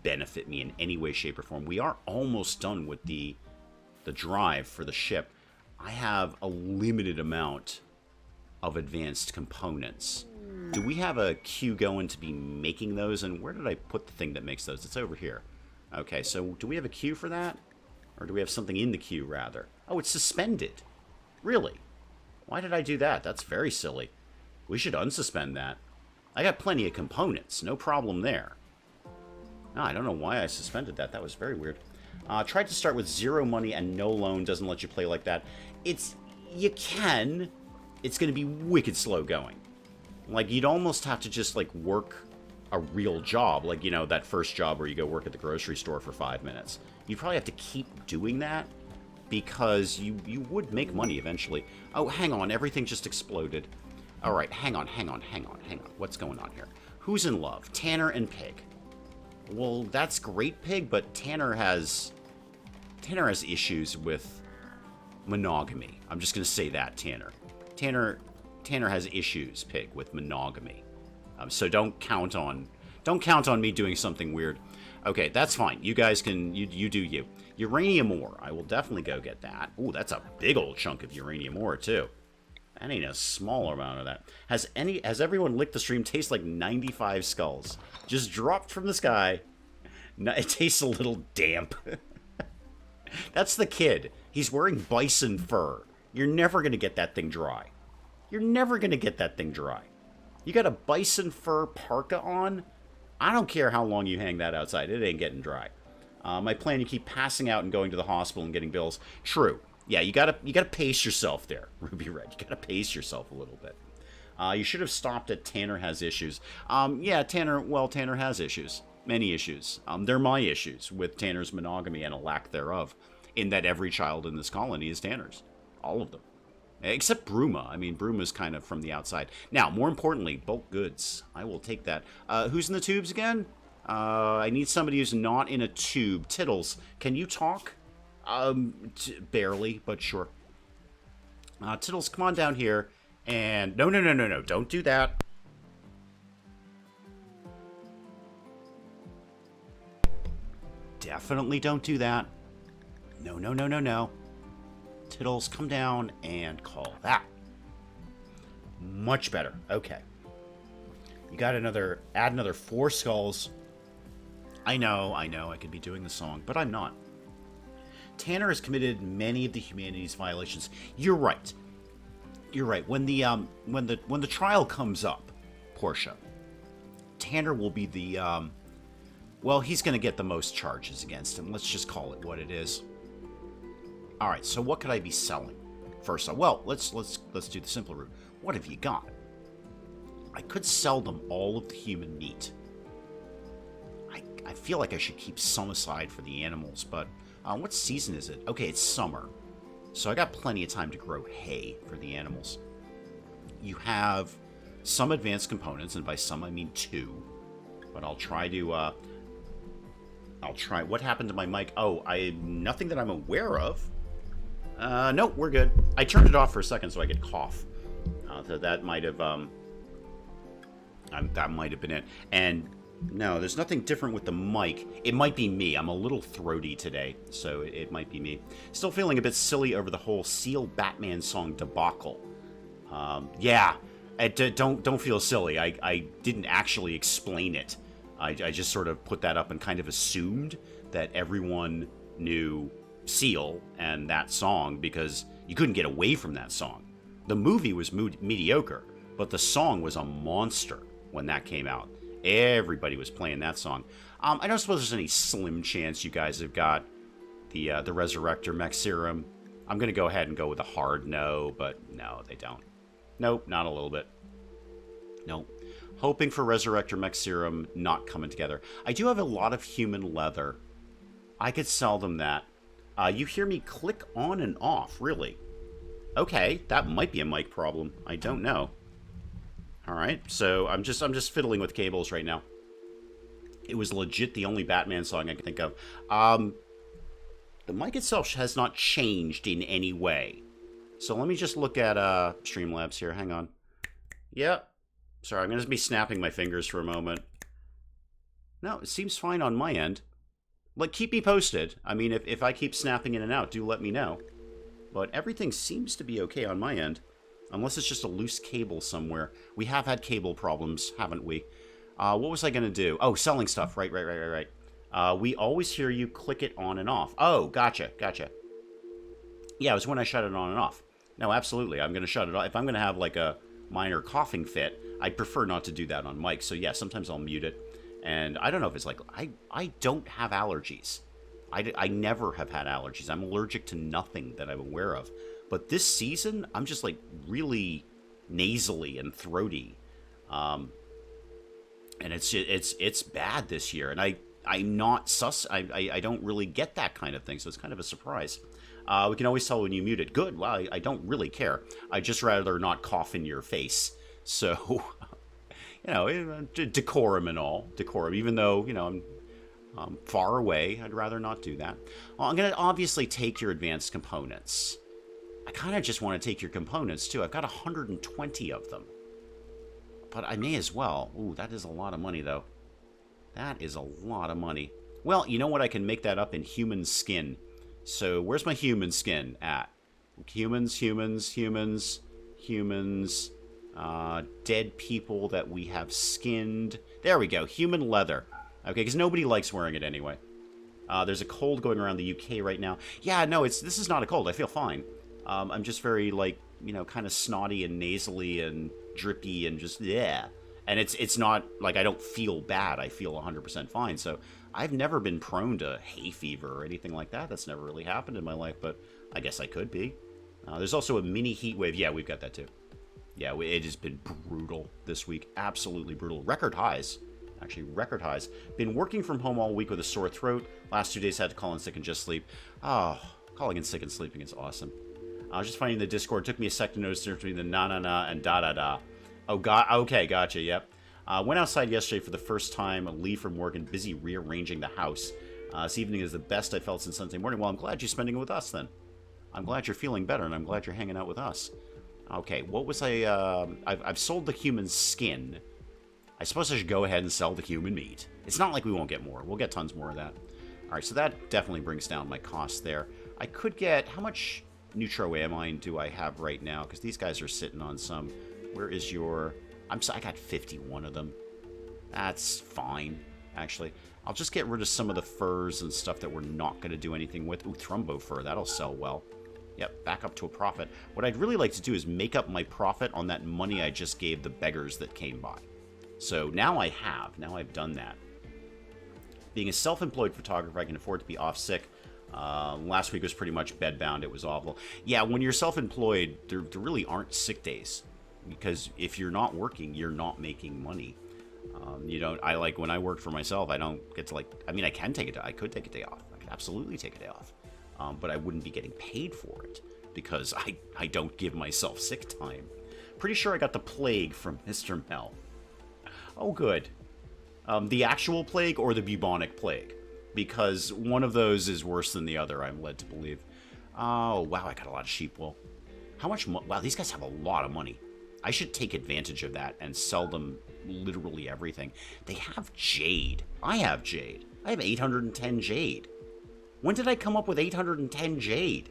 benefit me in any way, shape, or form? We are almost done with the drive for the ship. I have a limited amount of advanced components. Do we have a queue going to be making those? And where did I put the thing that makes those? It's over here. Okay, so do we have a queue for that? Or do we have something in the queue, rather? Oh, it's suspended. Really? Why did I do that? That's very silly. We should unsuspend that. I got plenty of components. No problem there. No, I don't know why I suspended that. That was very weird. Tried to start with 0 money and no loan. Doesn't let you play like that. You can. It's going to be wicked slow going. Like, you'd almost have to just, like, work a real job. Like, you know, that first job where you go work at the grocery store for 5 minutes. You'd probably have to keep doing that because you would make money eventually. Oh, hang on. Everything just exploded. All right, hang on. What's going on here? Who's in love? Tanner and Pig. Well, that's great, Pig, but Tanner has issues with monogamy. I'm just going to say that, Tanner. Tanner has issues, Pig, with monogamy. So don't count on me doing something weird. Okay, that's fine. You guys can you do you. Uranium ore. I will definitely go get that. Ooh, that's a big old chunk of uranium ore too. That ain't a small amount of that. Has everyone licked the stream? Tastes like 95 skulls. Just dropped from the sky. No, it tastes a little damp. That's the kid. He's wearing bison fur. You're never going to get that thing dry. You're never going to get that thing dry. You got a bison fur parka on? I don't care how long you hang that outside. It ain't getting dry. My plan, you keep passing out and going to the hospital and getting bills. True. Yeah, you gotta pace yourself there, Ruby Red. You gotta pace yourself a little bit. You should have stopped at Tanner has issues. Yeah, Tanner has issues. Many issues. They're my issues with Tanner's monogamy and a lack thereof, in that every child in this colony is Tanner's. All of them. Except Bruma. I mean, Bruma's kind of from the outside. Now, more importantly, bulk goods. I will take that. Who's in the tubes again? I need somebody who's not in a tube. Tittles, can you talk? Barely, but sure. Tittles, come on down here. And no. Don't do that. Definitely don't do that. No, no, no, no, no. Tittles, come down and call that. Much better. Okay. You got add another 4 skulls. I know, I could be doing the song, but I'm not. Tanner has committed many of the humanities violations. You're right. You're right. When the trial comes up, Portia, Tanner will be the well, he's going to get the most charges against him. Let's just call it what it is. All right. So what could I be selling? First, well, let's do the simple route. What have you got? I could sell them all of the human meat. I feel like I should keep some aside for the animals, but what season is it? Okay, it's summer. So I got plenty of time to grow hay for the animals. You have some advanced components, and by some I mean 2. But I'll try to, what happened to my mic? Oh, nothing that I'm aware of. Nope, we're good. I turned it off for a second so I could cough. So that might have been it. And no, there's nothing different with the mic. It might be me. I'm a little throaty today, so it might be me. Still feeling a bit silly over the whole Seal Batman song debacle. Yeah, don't feel silly. I didn't actually explain it. I just sort of put that up and kind of assumed that everyone knew Seal and that song because you couldn't get away from that song. The movie was mediocre, but the song was a monster when that came out. Everybody was playing that song. I don't suppose there's any slim chance you guys have got the Resurrector Mech Serum. I'm going to go ahead and go with a hard no, but no, they don't. Nope, not a little bit. Nope. Hoping for Resurrector Mech Serum not coming together. I do have a lot of human leather. I could sell them that. You hear me click on and off, really? Okay, that might be a mic problem. I don't know. All right, so I'm just fiddling with cables right now. It was legit the only Batman song I can think of. The mic itself has not changed in any way. So let me just look at Streamlabs here. Hang on. Yep. Sorry, I'm going to be snapping my fingers for a moment. No, it seems fine on my end. Like, keep me posted. I mean, if I keep snapping in and out, do let me know. But everything seems to be okay on my end. Unless it's just a loose cable somewhere. We have had cable problems, haven't we? What was I going to do? Oh, selling stuff. Right. We always hear you click it on and off. Oh, gotcha. Yeah, it was when I shut it on and off. No, absolutely. I'm going to shut it off. If I'm going to have, like, a minor coughing fit, I'd prefer not to do that on mic. So, yeah, sometimes I'll mute it. And I don't know if it's like... I don't have allergies. I never have had allergies. I'm allergic to nothing that I'm aware of. But this season, I'm just, like, really nasally and throaty. And it's bad this year. And I'm not I don't really get that kind of thing, so it's kind of a surprise. We can always tell when you mute it. Good. Well, I don't really care. I'd just rather not cough in your face. So, you know, decorum and all. Decorum. Even though, you know, I'm far away, I'd rather not do that. Well, I'm going to obviously take your advanced components. I kind of just want to take your components, too. I've got 120 of them. But I may as well. Ooh, that is a lot of money, though. That is a lot of money. Well, you know what? I can make that up in human skin. So, where's my human skin at? Humans. Dead people that we have skinned. There we go. Human leather. Okay, because nobody likes wearing it anyway. There's a cold going around the UK right now. Yeah, no, this is not a cold. I feel fine. I'm just very, like, you know, kind of snotty and nasally and drippy and just, yeah. And it's not, like, I don't feel bad. I feel 100% fine. So I've never been prone to hay fever or anything like that. That's never really happened in my life, but I guess I could be. There's also a mini heat wave. Yeah, we've got that too. Yeah, it has been brutal this week. Absolutely brutal. Record highs. Actually, record highs. Been working from home all week with a sore throat. Last 2 days had to call in sick and just sleep. Oh, calling in sick and sleeping is awesome. I was just finding the Discord. It took me a sec to notice the difference between the na-na-na and da-da-da. Oh, God. Okay, gotcha, yep. Went outside yesterday for the first time. A leave from work and busy rearranging the house. This evening is the best I felt since Sunday morning. Well, I'm glad you're spending it with us, then. I'm glad you're feeling better, and I'm glad you're hanging out with us. Okay, what was I've sold the human skin. I suppose I should go ahead and sell the human meat. It's not like we won't get more. We'll get tons more of that. All right, so that definitely brings down my cost there. I could get, how much neutroamine do I have right now? Because these guys are sitting on some. Where is your, I got 51 of them. That's fine, actually. I'll just get rid of some of the furs and stuff that we're not going to do anything with. Ooh, thrumbo fur, that'll sell well. Yep, back up to a profit. What I'd really like to do is make up my profit on that money I just gave the beggars that came by. So now I've done that. Being a self-employed photographer, I can afford to be off sick. Last week was pretty much bedbound. It was awful. Yeah, when you're self-employed, there really aren't sick days. Because if you're not working, you're not making money. I like, when I worked for myself, I don't get to, like, I mean, I can take I could take a day off. I could absolutely take a day off. But I wouldn't be getting paid for it. Because I don't give myself sick time. Pretty sure I got the plague from Mr. Mel. Oh, good. The actual plague or the bubonic plague? Because one of those is worse than the other, I'm led to believe. Oh, wow, I got a lot of sheep wool. How much wow, these guys have a lot of money. I should take advantage of that and sell them literally everything. They have jade. I have jade. I have 810 jade. When did I come up with 810 jade?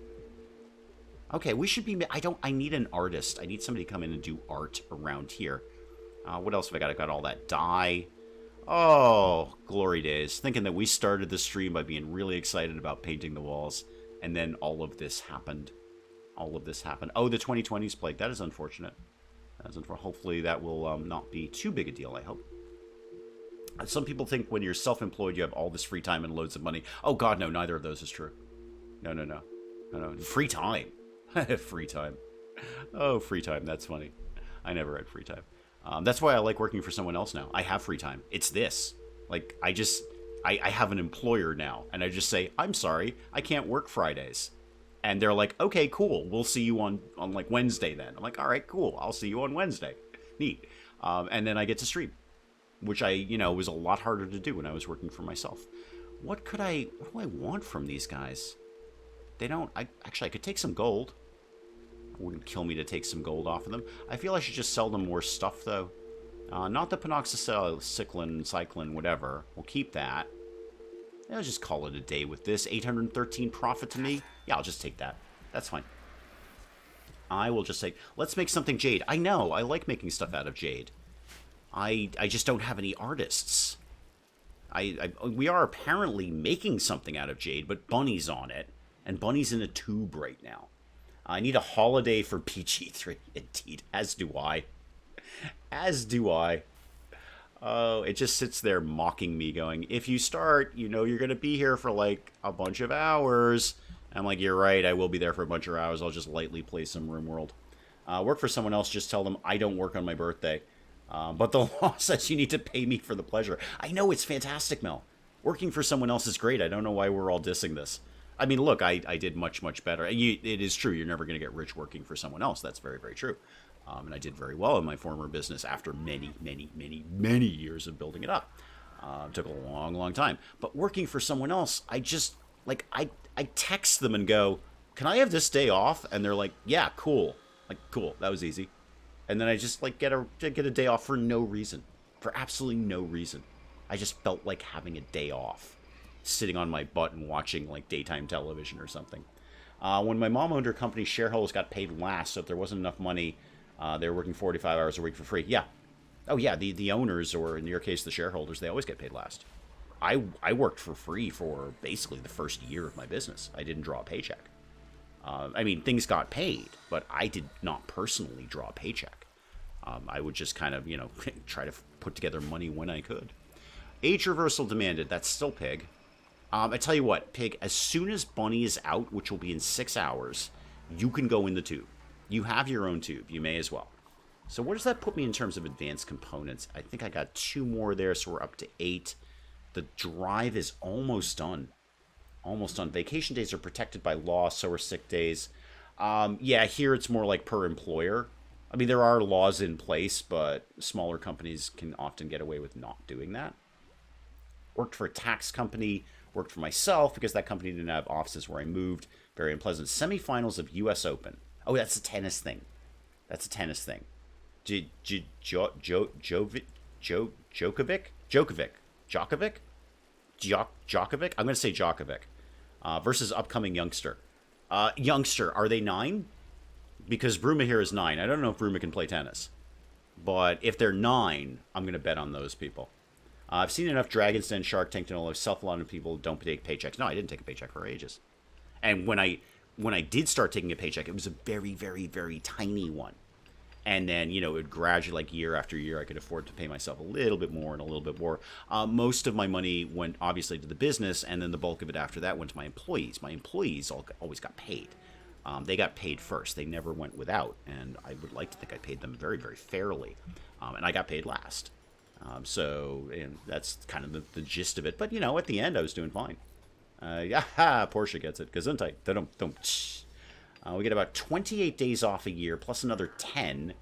Okay, we should be... I need an artist. I need somebody to come in and do art around here. What else have I got? I got all that dye. Oh, glory days. Thinking that we started the stream by being really excited about painting the walls. And then all of this happened. All of this happened. Oh, the 2020s plague. That is unfortunate. Hopefully that will not be too big a deal, I hope. Some people think when you're self-employed, you have all this free time and loads of money. Oh, God, no. Neither of those is true. No. Free time. Free time. Oh, free time. That's funny. I never had free time. That's why I like working for someone else now. I have free time. It's this. Like, I have an employer now, and I just say, I'm sorry, I can't work Fridays. And they're like, okay, cool. We'll see you on like Wednesday then. I'm like, all right, cool. I'll see you on Wednesday. Neat. And then I get to stream, which was a lot harder to do when I was working for myself. What do I want from these guys? I could take some gold. It wouldn't kill me to take some gold off of them. I feel I should just sell them more stuff, though. Not the penoxycycline, cyclin, whatever. We'll keep that. I'll just call it a day with this. 813 profit to me. Yeah, I'll just take that. That's fine. I will just say, let's make something jade. I know, I like making stuff out of jade. I just don't have any artists. We are apparently making something out of jade, but Bunny's on it. And Bunny's in a tube right now. I need a holiday for PG3. Indeed, as do I. As do I. Oh, it just sits there mocking me going, if you start, you're going to be here for like a bunch of hours. I'm like, you're right, I will be there for a bunch of hours. I'll just lightly play some RimWorld. Work for someone else, just tell them I don't work on my birthday. But the law says you need to pay me for the pleasure. I know, it's fantastic, Mel. Working for someone else is great. I don't know why we're all dissing this. I mean, look, I did much, much better. It is true, you're never going to get rich working for someone else. That's very, very true. And I did very well in my former business after many, many, many, many years of building it up. It took a long, long time. But working for someone else, I just, like, I text them and go, can I have this day off? And they're like, yeah, cool. Like, cool, that was easy. And then I just, like, get a day off for no reason. For absolutely no reason. I just felt like having a day off. Sitting on my butt and watching, like, daytime television or something. When my mom owned her company, shareholders got paid last, so if there wasn't enough money, they were working 45 hours a week for free. Yeah. Oh, yeah, the owners, or in your case, the shareholders, they always get paid last. I worked for free for basically the first year of my business. I didn't draw a paycheck. I mean, things got paid, but I did not personally draw a paycheck. I would just kind of, try to put together money when I could. Age reversal demanded. That's still Pig. I tell you what, Pig, as soon as Bunny is out, which will be in 6 hours, you can go in the tube. You have your own tube. You may as well. So where does that put me in terms of advanced components? I think I got 2 more there, so we're up to 8. The drive is almost done. Almost done. Vacation days are protected by law, so are sick days. Yeah, here it's more like per employer. I mean, there are laws in place, but smaller companies can often get away with not doing that. Worked for a tax company. Worked for myself because that company didn't have offices where I moved. Very unpleasant. Semifinals of U.S. Open. Oh, that's a tennis thing. That's a tennis thing. Djokovic? Djokovic? I'm going to say Djokovic. Versus upcoming youngster. Youngster, are they 9? Because Bruma here is 9. I don't know if Bruma can play tennis. But if they're 9, I'm going to bet on those people. I've seen enough Dragon's Den, Shark Tank to know a lot of people don't take paychecks. No, I didn't take a paycheck for ages. And when I did start taking a paycheck, it was a very, very, very tiny one. And then, it would gradually, like year after year, I could afford to pay myself a little bit more and a little bit more. Most of my money went, obviously, to the business, and then the bulk of it after that went to my employees. My employees always got paid. They got paid first. They never went without, and I would like to think I paid them very, very fairly. And I got paid last. And that's kind of the gist of it. But, at the end, I was doing fine. Portia gets it. Gesundheit. We get about 28 days off a year, plus another 10.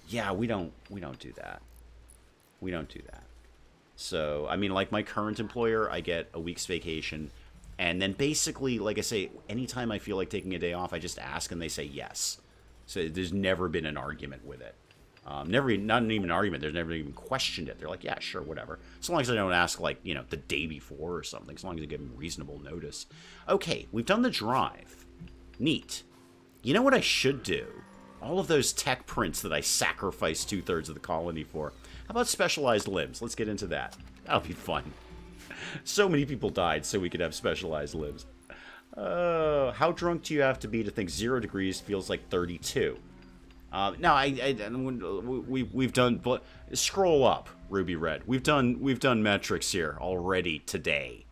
Yeah, we don't do that. We don't do that. So, I mean, like my current employer, I get a week's vacation. And then basically, like I say, anytime I feel like taking a day off, I just ask and they say yes. So there's never been an argument with it. Not even an argument. They've never even questioned it. They're like, yeah, sure, whatever. So long as I don't ask, like, the day before or something. As long as I give them reasonable notice. Okay, we've done the drive. Neat. You know what I should do? All of those tech prints that I sacrificed 2/3 of the colony for. How about specialized limbs? Let's get into that. That'll be fun. So many people died so we could have specialized limbs. How drunk do you have to be to think 0 degrees feels like 32? No, we've done. Scroll up, Ruby Red. We've done metrics here already today.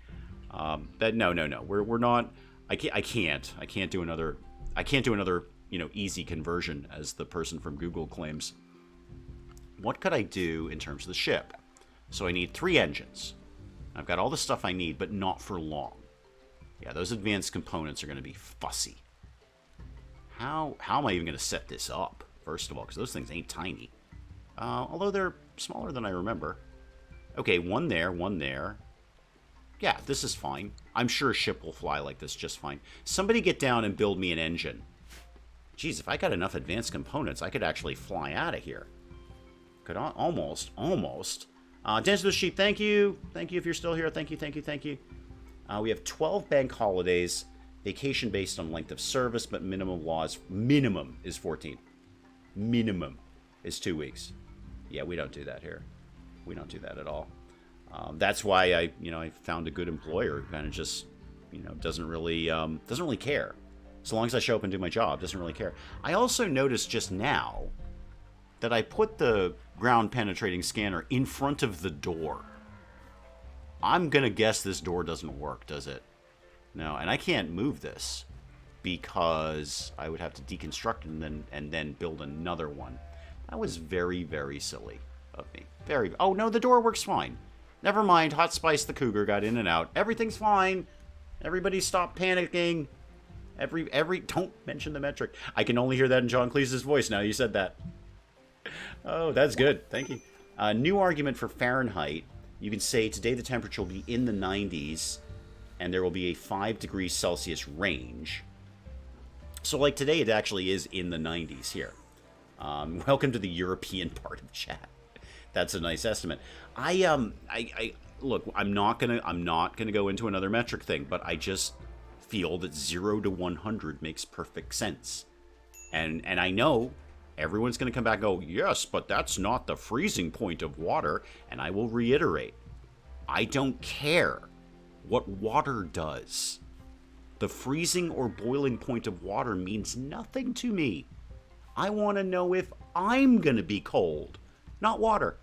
No. We're not. I can't do another. Easy conversion, as the person from Google claims. What could I do in terms of the ship? So I need 3 engines. I've got all the stuff I need, but not for long. Yeah, those advanced components are going to be fussy. How am I even going to set this up, first of all? Because those things ain't tiny. Although they're smaller than I remember. Okay, one there. Yeah, this is fine. I'm sure a ship will fly like this just fine. Somebody get down and build me an engine. Jeez, if I got enough advanced components, I could actually fly out of here. Could almost. Dance to the Sheep, thank you. Thank you if you're still here. Thank you. We have 12 bank holidays. Vacation based on length of service, but minimum is 14. Minimum is 2 weeks. Yeah, we don't do that here. We don't do that at all. That's why I found a good employer who kind of just, doesn't really care. So long as I show up and do my job, doesn't really care. I also noticed just now that I put the ground penetrating scanner in front of the door. I'm gonna guess this door doesn't work, does it? No, and I can't move this because I would have to deconstruct it and then build another one. That was very, very silly of me. Oh no, the door works fine. Never mind, Hot Spice the Cougar got in and out. Everything's fine. Everybody stop panicking. Don't mention the metric. I can only hear that in John Cleese's voice now you said that. Oh, that's good. Thank you. New argument for Fahrenheit. You can say today the temperature will be in the 90s and there will be a 5 degrees Celsius range. So like today it actually is in the 90s here. Welcome to the European part of chat. That's a nice estimate. Look, I'm not gonna go into another metric thing, but I just feel that 0 to 100 makes perfect sense. And I know everyone's going to come back and go, yes, but that's not the freezing point of water. And I will reiterate, I don't care what water does. The freezing or boiling point of water means nothing to me. I want to know if I'm going to be cold, not water.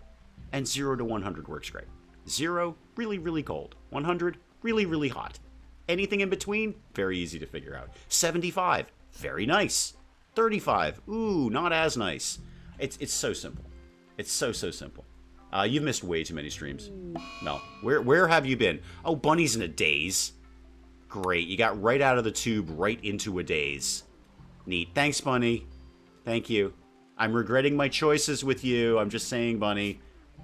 And 0 to 100 works great. 0, really, really cold. 100, really, really hot. Anything in between, very easy to figure out. 75, very nice. 35, ooh, not as nice. It's so simple. It's so simple. You've missed way too many streams. Mel, where have you been? Oh, Bunny's in a daze. Great, you got right out of the tube, right into a daze. Neat. Thanks, Bunny. Thank you. I'm regretting my choices with you. I'm just saying, Bunny.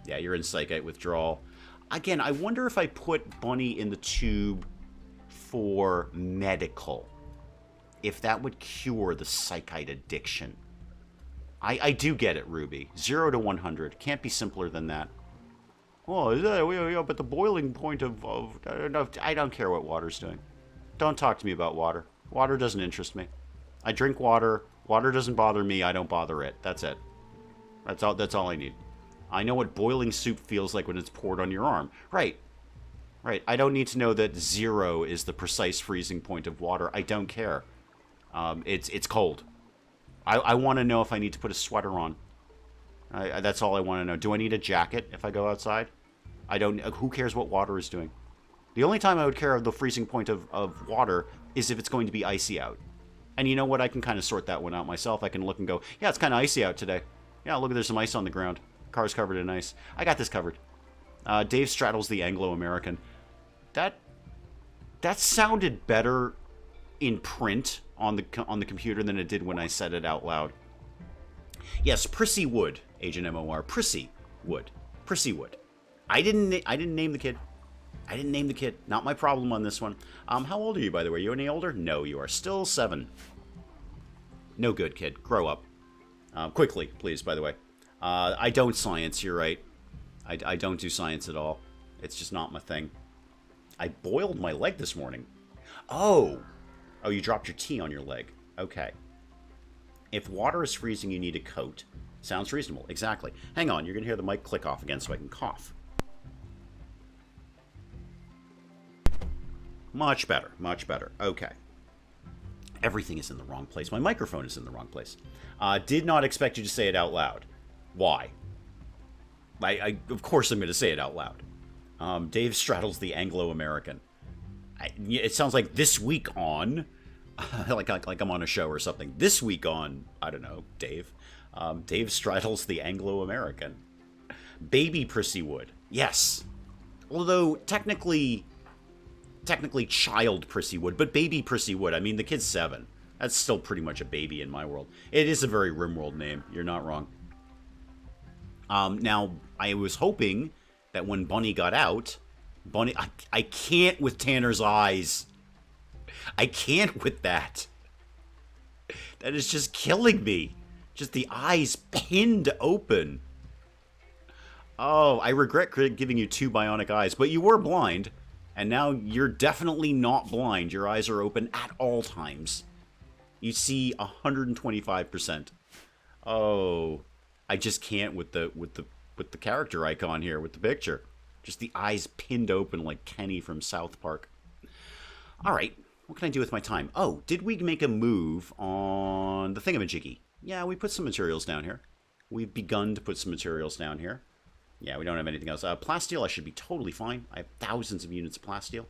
Yeah, you're in psychite withdrawal. Again, I wonder if I put Bunny in the tube for medical, if that would cure the psychite addiction. I do get it, Ruby. 0 to 100. Can't be simpler than that. Oh, is that, yeah, but the boiling point I don't care what water's doing. Don't talk to me about water. Water doesn't interest me. I drink water. Water doesn't bother me. I don't bother it. That's it. That's all I need. I know what boiling soup feels like when it's poured on your arm. Right. Right. I don't need to know that 0 is the precise freezing point of water. I don't care. It's cold. I want to know if I need to put a sweater on. That's all I want to know. Do I need a jacket if I go outside? I don't. Who cares what water is doing? The only time I would care of the freezing point of water is if it's going to be icy out. And you know what? I can kind of sort that one out myself. I can look and go, yeah, it's kind of icy out today. Yeah, look, there's some ice on the ground. Car's covered in ice. I got this covered. Dave straddles the Anglo-American. That sounded better in print on the computer than it did when I said it out loud. Yes, Prissy Wood, Agent MOR. Prissy Wood. Prissy Wood. I didn't name the kid. I didn't name the kid. Not my problem on this one. How old are you, by the way? Are you any older? No, you are still 7. No good, kid. Grow up. Quickly, please, by the way. I don't science, you're right. I don't do science at all. It's just not my thing. I boiled my leg this morning. Oh! Oh, you dropped your tea on your leg. Okay. If water is freezing, you need a coat. Sounds reasonable. Exactly. Hang on, you're going to hear the mic click off again so I can cough. Much better. Much better. Okay. Everything is in the wrong place. My microphone is in the wrong place. Did not expect you to say it out loud. Why? Of course I'm going to say it out loud. Dave straddles the Anglo-American. It sounds like this week on... like I'm on a show or something. This week on, I don't know, Dave. Dave straddles the Anglo-American. Baby Prissy Wood. Yes. Although, technically child Prissy Wood, but baby Prissy Wood. I mean, the kid's 7. That's still pretty much a baby in my world. It is a very RimWorld name. You're not wrong. Now, I was hoping that when Bunny got out... Bunny... I can't with Tanner's eyes. I can't with that. That is just killing me. Just the eyes pinned open. Oh, I regret giving you 2 bionic eyes, but you were blind, and now you're definitely not blind. Your eyes are open at all times. You see 125%. Oh, I just can't with the character icon here, with the picture. Just the eyes pinned open like Kenny from South Park. All right. What can I do with my time? Oh, did we make a move on the thingamajiggy? Yeah, we put some materials down here. We've begun to put some materials down here. Yeah, we don't have anything else. Plasteel, I should be totally fine. I have thousands of units of plasteel.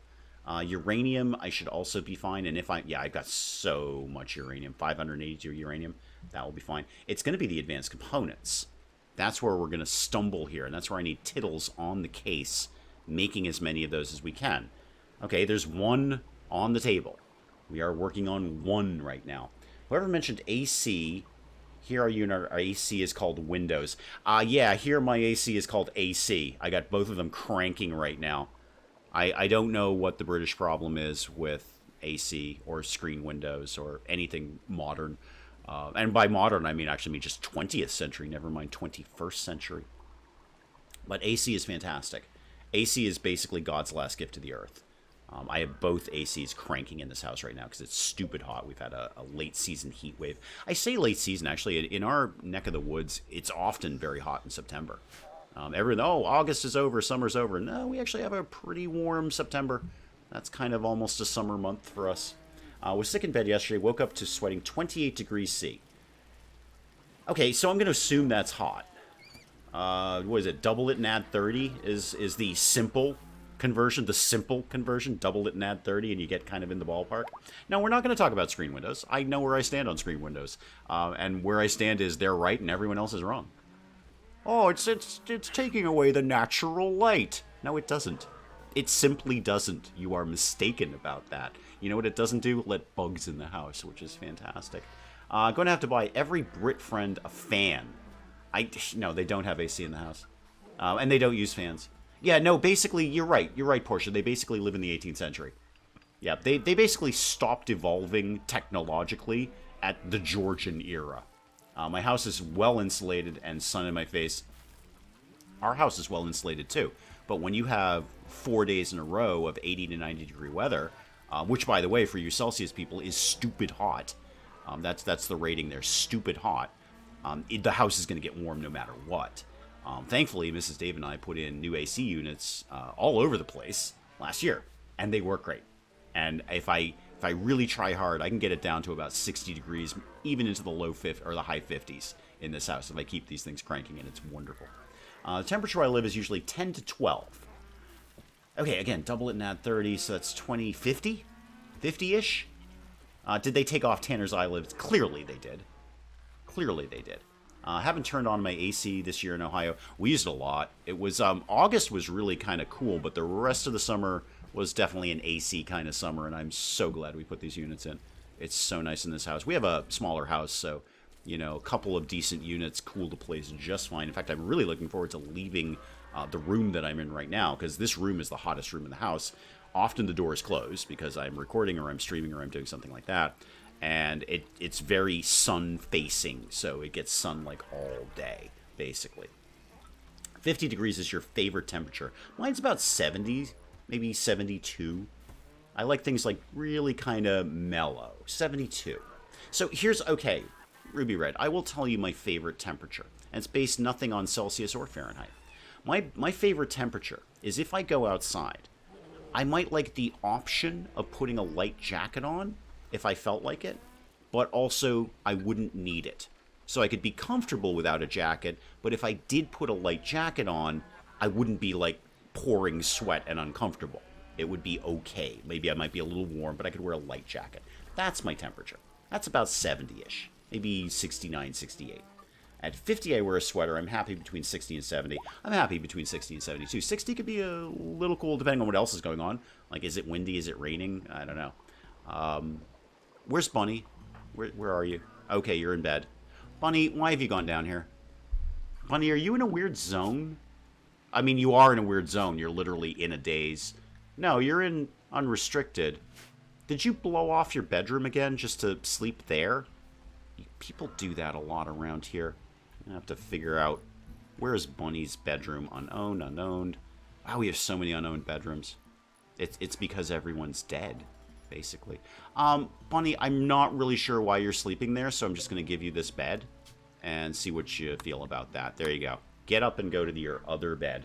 Uranium, I should also be fine. And yeah, I've got so much uranium. 582 uranium. That will be fine. It's going to be the advanced components. That's where we're going to stumble here. And that's where I need tittles on the case, making as many of those as we can. Okay, there's 1... on the table. We are working on 1 right now. Whoever mentioned AC, here our AC is called Windows. Yeah, here my AC is called AC. I got both of them cranking right now. I don't know what the British problem is with AC or screen windows or anything modern. And by modern, I mean actually just 20th century, never mind 21st century. But AC is fantastic. AC is basically God's last gift to the earth. I have both ACs cranking in this house right now because it's stupid hot. We've had a late season heat wave. I say late season, actually. In our neck of the woods, it's often very hot in September. August is over, summer's over. No, we actually have a pretty warm September. That's kind of almost a summer month for us. Was sick in bed yesterday, woke up to sweating 28 degrees C. Okay, so I'm going to assume that's hot. What is it? Double it and add 30 is the simple conversion, double it and add 30, and you get kind of in the ballpark. Now, we're not going to talk about screen windows. I know where I stand on screen windows. And where I stand is they're right and everyone else is wrong. Oh, it's taking away the natural light. No, it doesn't. It simply doesn't. You are mistaken about that. You know what it doesn't do? Let bugs in the house, which is fantastic. Going to have to buy every Brit friend a fan. No, they don't have AC in the house. And they don't use fans. Yeah, no, basically, you're right. You're right, Portia. They basically live in the 18th century. Yeah, they basically stopped evolving technologically at the Georgian era. My house is well insulated and sun in my face. Our house is well insulated too. But when you have 4 days in a row of 80 to 90 degree weather, which, by the way, for you Celsius people is stupid hot. That's the rating there, stupid hot. The house is going to get warm no matter what. Thankfully, Mrs. Dave and I put in new AC units all over the place last year, and they work great. And if I really try hard, I can get it down to about 60 degrees, even into the the high 50s in this house if I keep these things cranking, and it's wonderful. The temperature where I live is usually 10 to 12. Okay, again, double it and add 30, so that's 20, 50? 50-ish? Did they take off Tanner's eyelids? Clearly they did. Clearly they did. Haven't turned on my AC this year in Ohio. We used it a lot. It was, August was really kind of cool, but the rest of the summer was definitely an AC kind of summer, and I'm so glad we put these units in. It's so nice in this house. We have a smaller house, so, you know, a couple of decent units cool the place just fine. In fact, I'm really looking forward to leaving the room that I'm in right now, because this room is the hottest room in the house. Often the door is closed because I'm recording or I'm streaming or I'm doing something like that. And it's very sun-facing, so it gets sun like all day, basically. 50 degrees is your favorite temperature. Mine's about 70, maybe 72. I like things like really kind of mellow. 72. So here's, okay, Ruby Red, I will tell you my favorite temperature. And it's based nothing on Celsius or Fahrenheit. My favorite temperature is if I go outside, I might like the option of putting a light jacket on if I felt like it, but also I wouldn't need it. So I could be comfortable without a jacket, but if I did put a light jacket on, I wouldn't be like pouring sweat and uncomfortable. It would be okay. Maybe I might be a little warm, but I could wear a light jacket. That's my temperature. That's about 70-ish, maybe 69, 68. At 50, I wear a sweater. I'm happy between 60 and 70. I'm happy between 60 and 72. 60 could be a little cool depending on what else is going on. Like, is it windy? Is it raining? I don't know. Where's Bunny? Where are you? Okay, you're in bed. Bunny, why have you gone down here? Bunny, are you in a weird zone? I mean, you are in a weird zone. You're literally in a daze. No, you're in unrestricted. Did you blow off your bedroom again just to sleep there? People do that a lot around here. I have to figure out, where is Bunny's bedroom? Unowned, unowned. Wow, we have so many unowned bedrooms. It's because everyone's dead, basically. Bunny, I'm not really sure why you're sleeping there, so I'm just going to give you this bed and see what you feel about that. There you go. Get up and go to your other bed.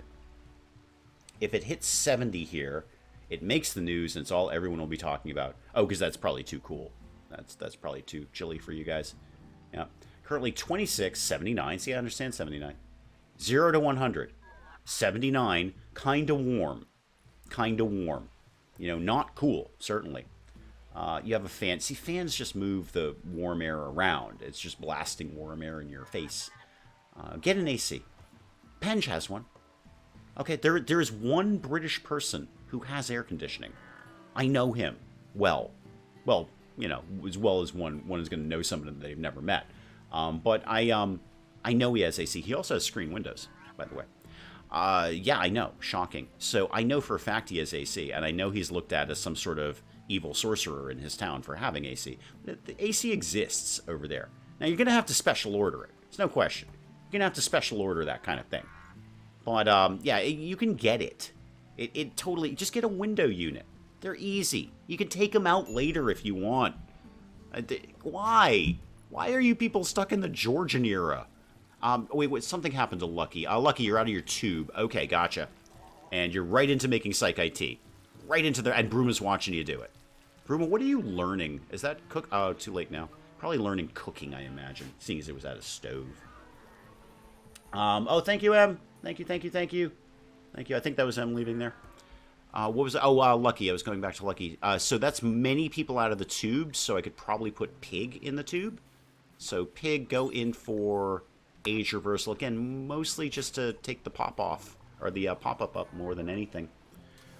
If it hits 70 here, it makes the news, and it's all everyone will be talking about. Oh, because that's probably too cool. That's probably too chilly for you guys. Yeah. Currently 26, 79. See, I understand 79. 0 to 100. 79, kind of warm. Kind of warm. You know, not cool, certainly. You have a fan. See, fans just move the warm air around. It's just blasting warm air in your face. Get an AC. Penge has one. Okay, there is one British person who has air conditioning. I know him well. Well, you know, as well as one is going to know somebody that they've never met. But I know he has AC. He also has screen windows, by the way. Yeah, I know. Shocking. So I know for a fact he has AC, and I know he's looked at as some sort of evil sorcerer in his town for having AC. The AC exists over there. Now, you're going to have to special order it. There's no question. You're going to have to special order that kind of thing. But, yeah, you can get it. It totally... Just get a window unit. They're easy. You can take them out later if you want. Why? Why are you people stuck in the Georgian era? Wait, something happened to Lucky. Lucky, you're out of your tube. Okay, gotcha. And you're right into making Psych IT. Right into there. And Bruma's watching you do it. Bruma, what are you learning? Is that cook? Oh, too late now. Probably learning cooking, I imagine. Seeing as it was at a stove. Oh, thank you, Em. Thank you, thank you, thank you. Thank you. I think that was Em leaving there. What was it? Oh, Lucky. I was going back to Lucky. So that's many people out of the tube, so I could probably put Pig in the tube. So Pig, go in for age reversal. Again, mostly just to take the pop off, or the pop-up up more than anything.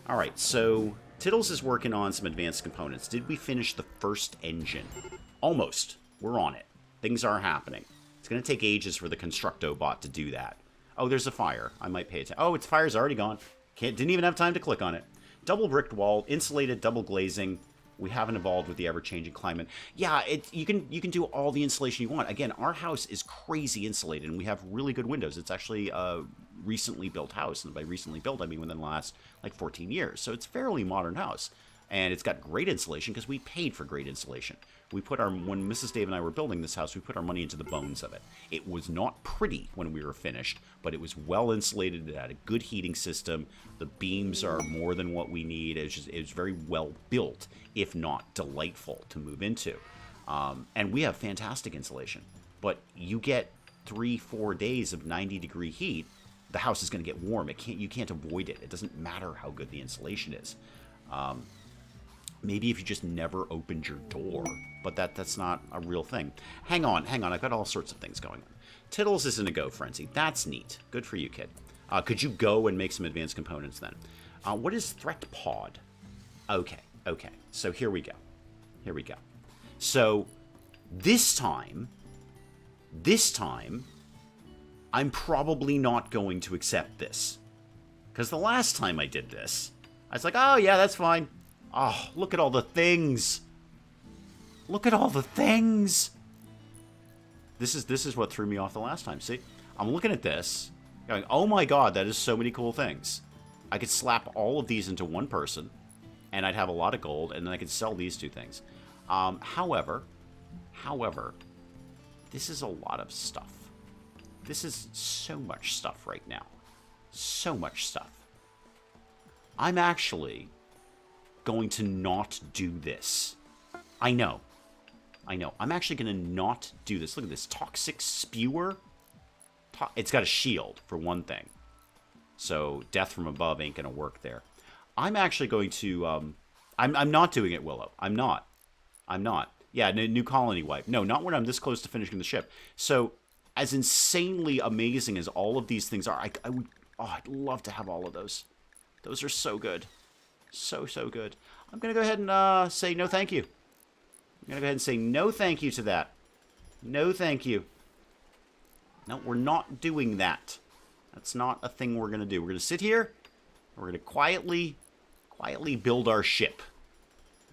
All right, so Tittles is working on some advanced components. Did we finish the first engine? Almost. We're on it. Things are happening. It's going to take ages for the Constructo bot to do that. Oh, there's a fire. I might pay attention. Oh, its fire's already gone. Didn't even have time to click on it. Double bricked wall, insulated, double glazing. We haven't evolved with the ever-changing climate. Yeah, you can do all the insulation you want. Again, our house is crazy insulated, and we have really good windows. It's actually a recently built house, and by recently built, I mean within the last, like, 14 years. So it's a fairly modern house. And it's got great insulation because we paid for great insulation. We put when Mrs. Dave and I were building this house, we put our money into the bones of it. It was not pretty when we were finished, but it was well insulated. It had a good heating system. The beams are more than what we need. It was very well built, if not delightful to move into. And we have fantastic insulation. But you get 3-4 days of 90-degree heat, the house is going to get warm. You can't avoid it. It doesn't matter how good the insulation is. Maybe if you just never opened your door, but that's not a real thing. Hang on, I've got all sorts of things going on. Tiddles is in a go frenzy. That's neat. Good for you, kid. Could you go and make some advanced components then? What is threat pod? Okay. So here we go. So this time, I'm probably not going to accept this. Because the last time I did this, I was like, oh yeah, that's fine. Oh, look at all the things. Look at all the things. This is what threw me off the last time. See? I'm looking at this, going, oh my god, that is so many cool things. I could slap all of these into one person, and I'd have a lot of gold, and then I could sell these two things. However, this is a lot of stuff. This is so much stuff right now. So much stuff. I'm actually going to not do this. I know. I'm actually going to not do this. Look at this. Toxic spewer. It's got a shield, for one thing. So, death from above ain't going to work there. I'm actually going to... I'm not doing it, Willow. I'm not. Yeah, new colony wipe. No, not when I'm this close to finishing the ship. So, as insanely amazing as all of these things are, I'd love to have all of those. Those are so good. So good. I'm going to go ahead and say no thank you. I'm going to go ahead and say no thank you to that. No thank you. No, we're not doing that. That's not a thing we're going to do. We're going to sit here. We're going to quietly build our ship.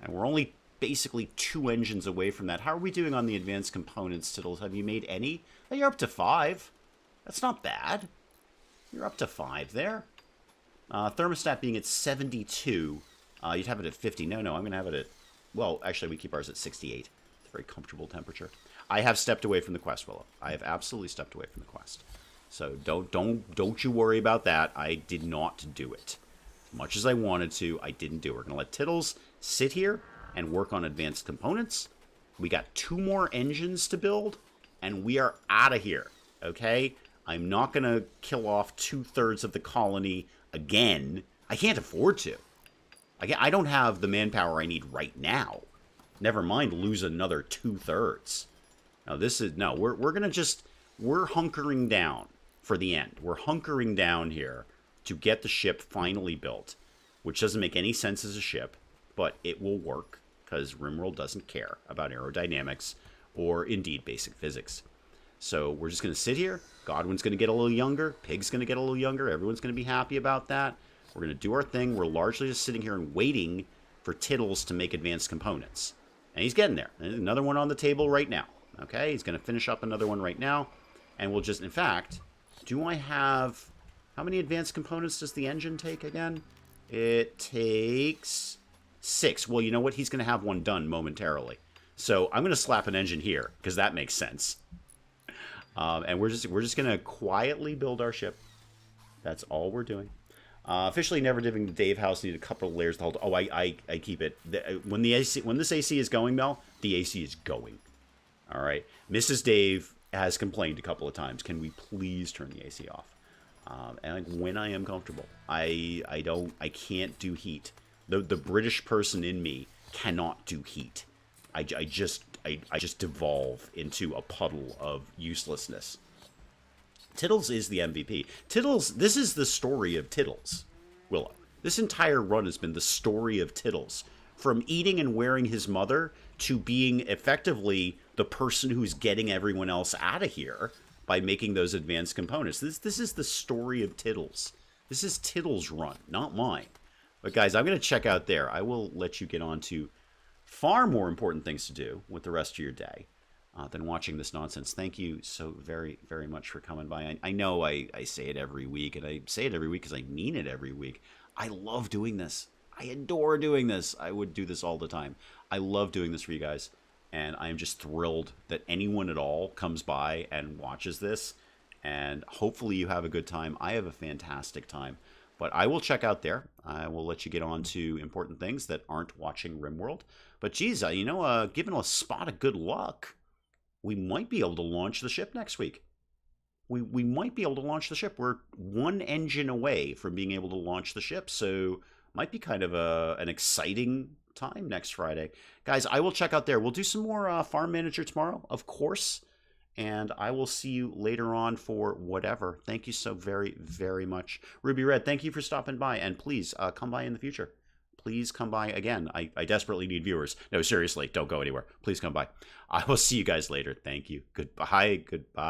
And we're only basically 2 engines away from that. How are we doing on the advanced components, Tiddles? Have you made any? Oh, you're up to 5. That's not bad. You're up to 5 there. Thermostat being at 72. You'd have it at 50. No, I'm going to have it at... Well, actually, we keep ours at 68. It's a very comfortable temperature. I have stepped away from the quest, Willow. I have absolutely stepped away from the quest. So don't you worry about that. I did not do it. As much as I wanted to, I didn't do it. We're going to let Tiddles sit here and work on advanced components. We got 2 more engines to build, and we are out of here. Okay? I'm not going to kill off 2/3 of the colony again. I can't afford to. I don't have the manpower I need right now. Never mind lose another 2/3. Now this is... No, we're going to just... We're hunkering down for the end. We're hunkering down here to get the ship finally built, which doesn't make any sense as a ship, but it will work because RimWorld doesn't care about aerodynamics or indeed basic physics. So we're just going to sit here. Godwin's going to get a little younger. Pig's going to get a little younger. Everyone's going to be happy about that. We're going to do our thing. We're largely just sitting here and waiting for Tiddles to make advanced components. And he's getting there. There's another one on the table right now. Okay, he's going to finish up another one right now. And we'll just, in fact, do I have... How many advanced components does the engine take again? It takes 6. Well, you know what? He's going to have one done momentarily. So I'm going to slap an engine here, because that makes sense. And we're just going to quietly build our ship. That's all we're doing. Officially never giving the Dave house need a couple of layers to hold. Oh, I keep it. When this AC is going, Mel, the AC is going. All right. Mrs. Dave has complained a couple of times. Can we please turn the AC off? And like when I am comfortable, I can't do heat. The British person in me cannot do heat. I just devolve into a puddle of uselessness. Tiddles is the MVP. Tiddles, this is the story of Tiddles, Willow. This entire run has been the story of Tiddles. From eating and wearing his mother to being effectively the person who's getting everyone else out of here by making those advanced components. This is the story of Tiddles. This is Tiddles' run, not mine. But guys, I'm going to check out there. I will let you get on to far more important things to do with the rest of your day than watching this nonsense. Thank you so very, very much for coming by. I know I say it every week, and I say it every week because I mean it every week. I love doing this. I adore doing this. I would do this all the time. I love doing this for you guys, and I am just thrilled that anyone at all comes by and watches this, and hopefully you have a good time. I have a fantastic time. But I will check out there. I will let you get on to important things that aren't watching RimWorld. But geez, given a spot of good luck, we might be able to launch the ship next week. We might be able to launch the ship. We're one engine away from being able to launch the ship, so might be kind of an exciting time next Friday. Guys, I will check out there. We'll do some more Farm Manager tomorrow, of course. And I will see you later on for whatever. Thank you so very, very much. Ruby Red, thank you for stopping by. And please come by in the future. Please come by again. I desperately need viewers. No, seriously, don't go anywhere. Please come by. I will see you guys later. Thank you. Goodbye. Goodbye.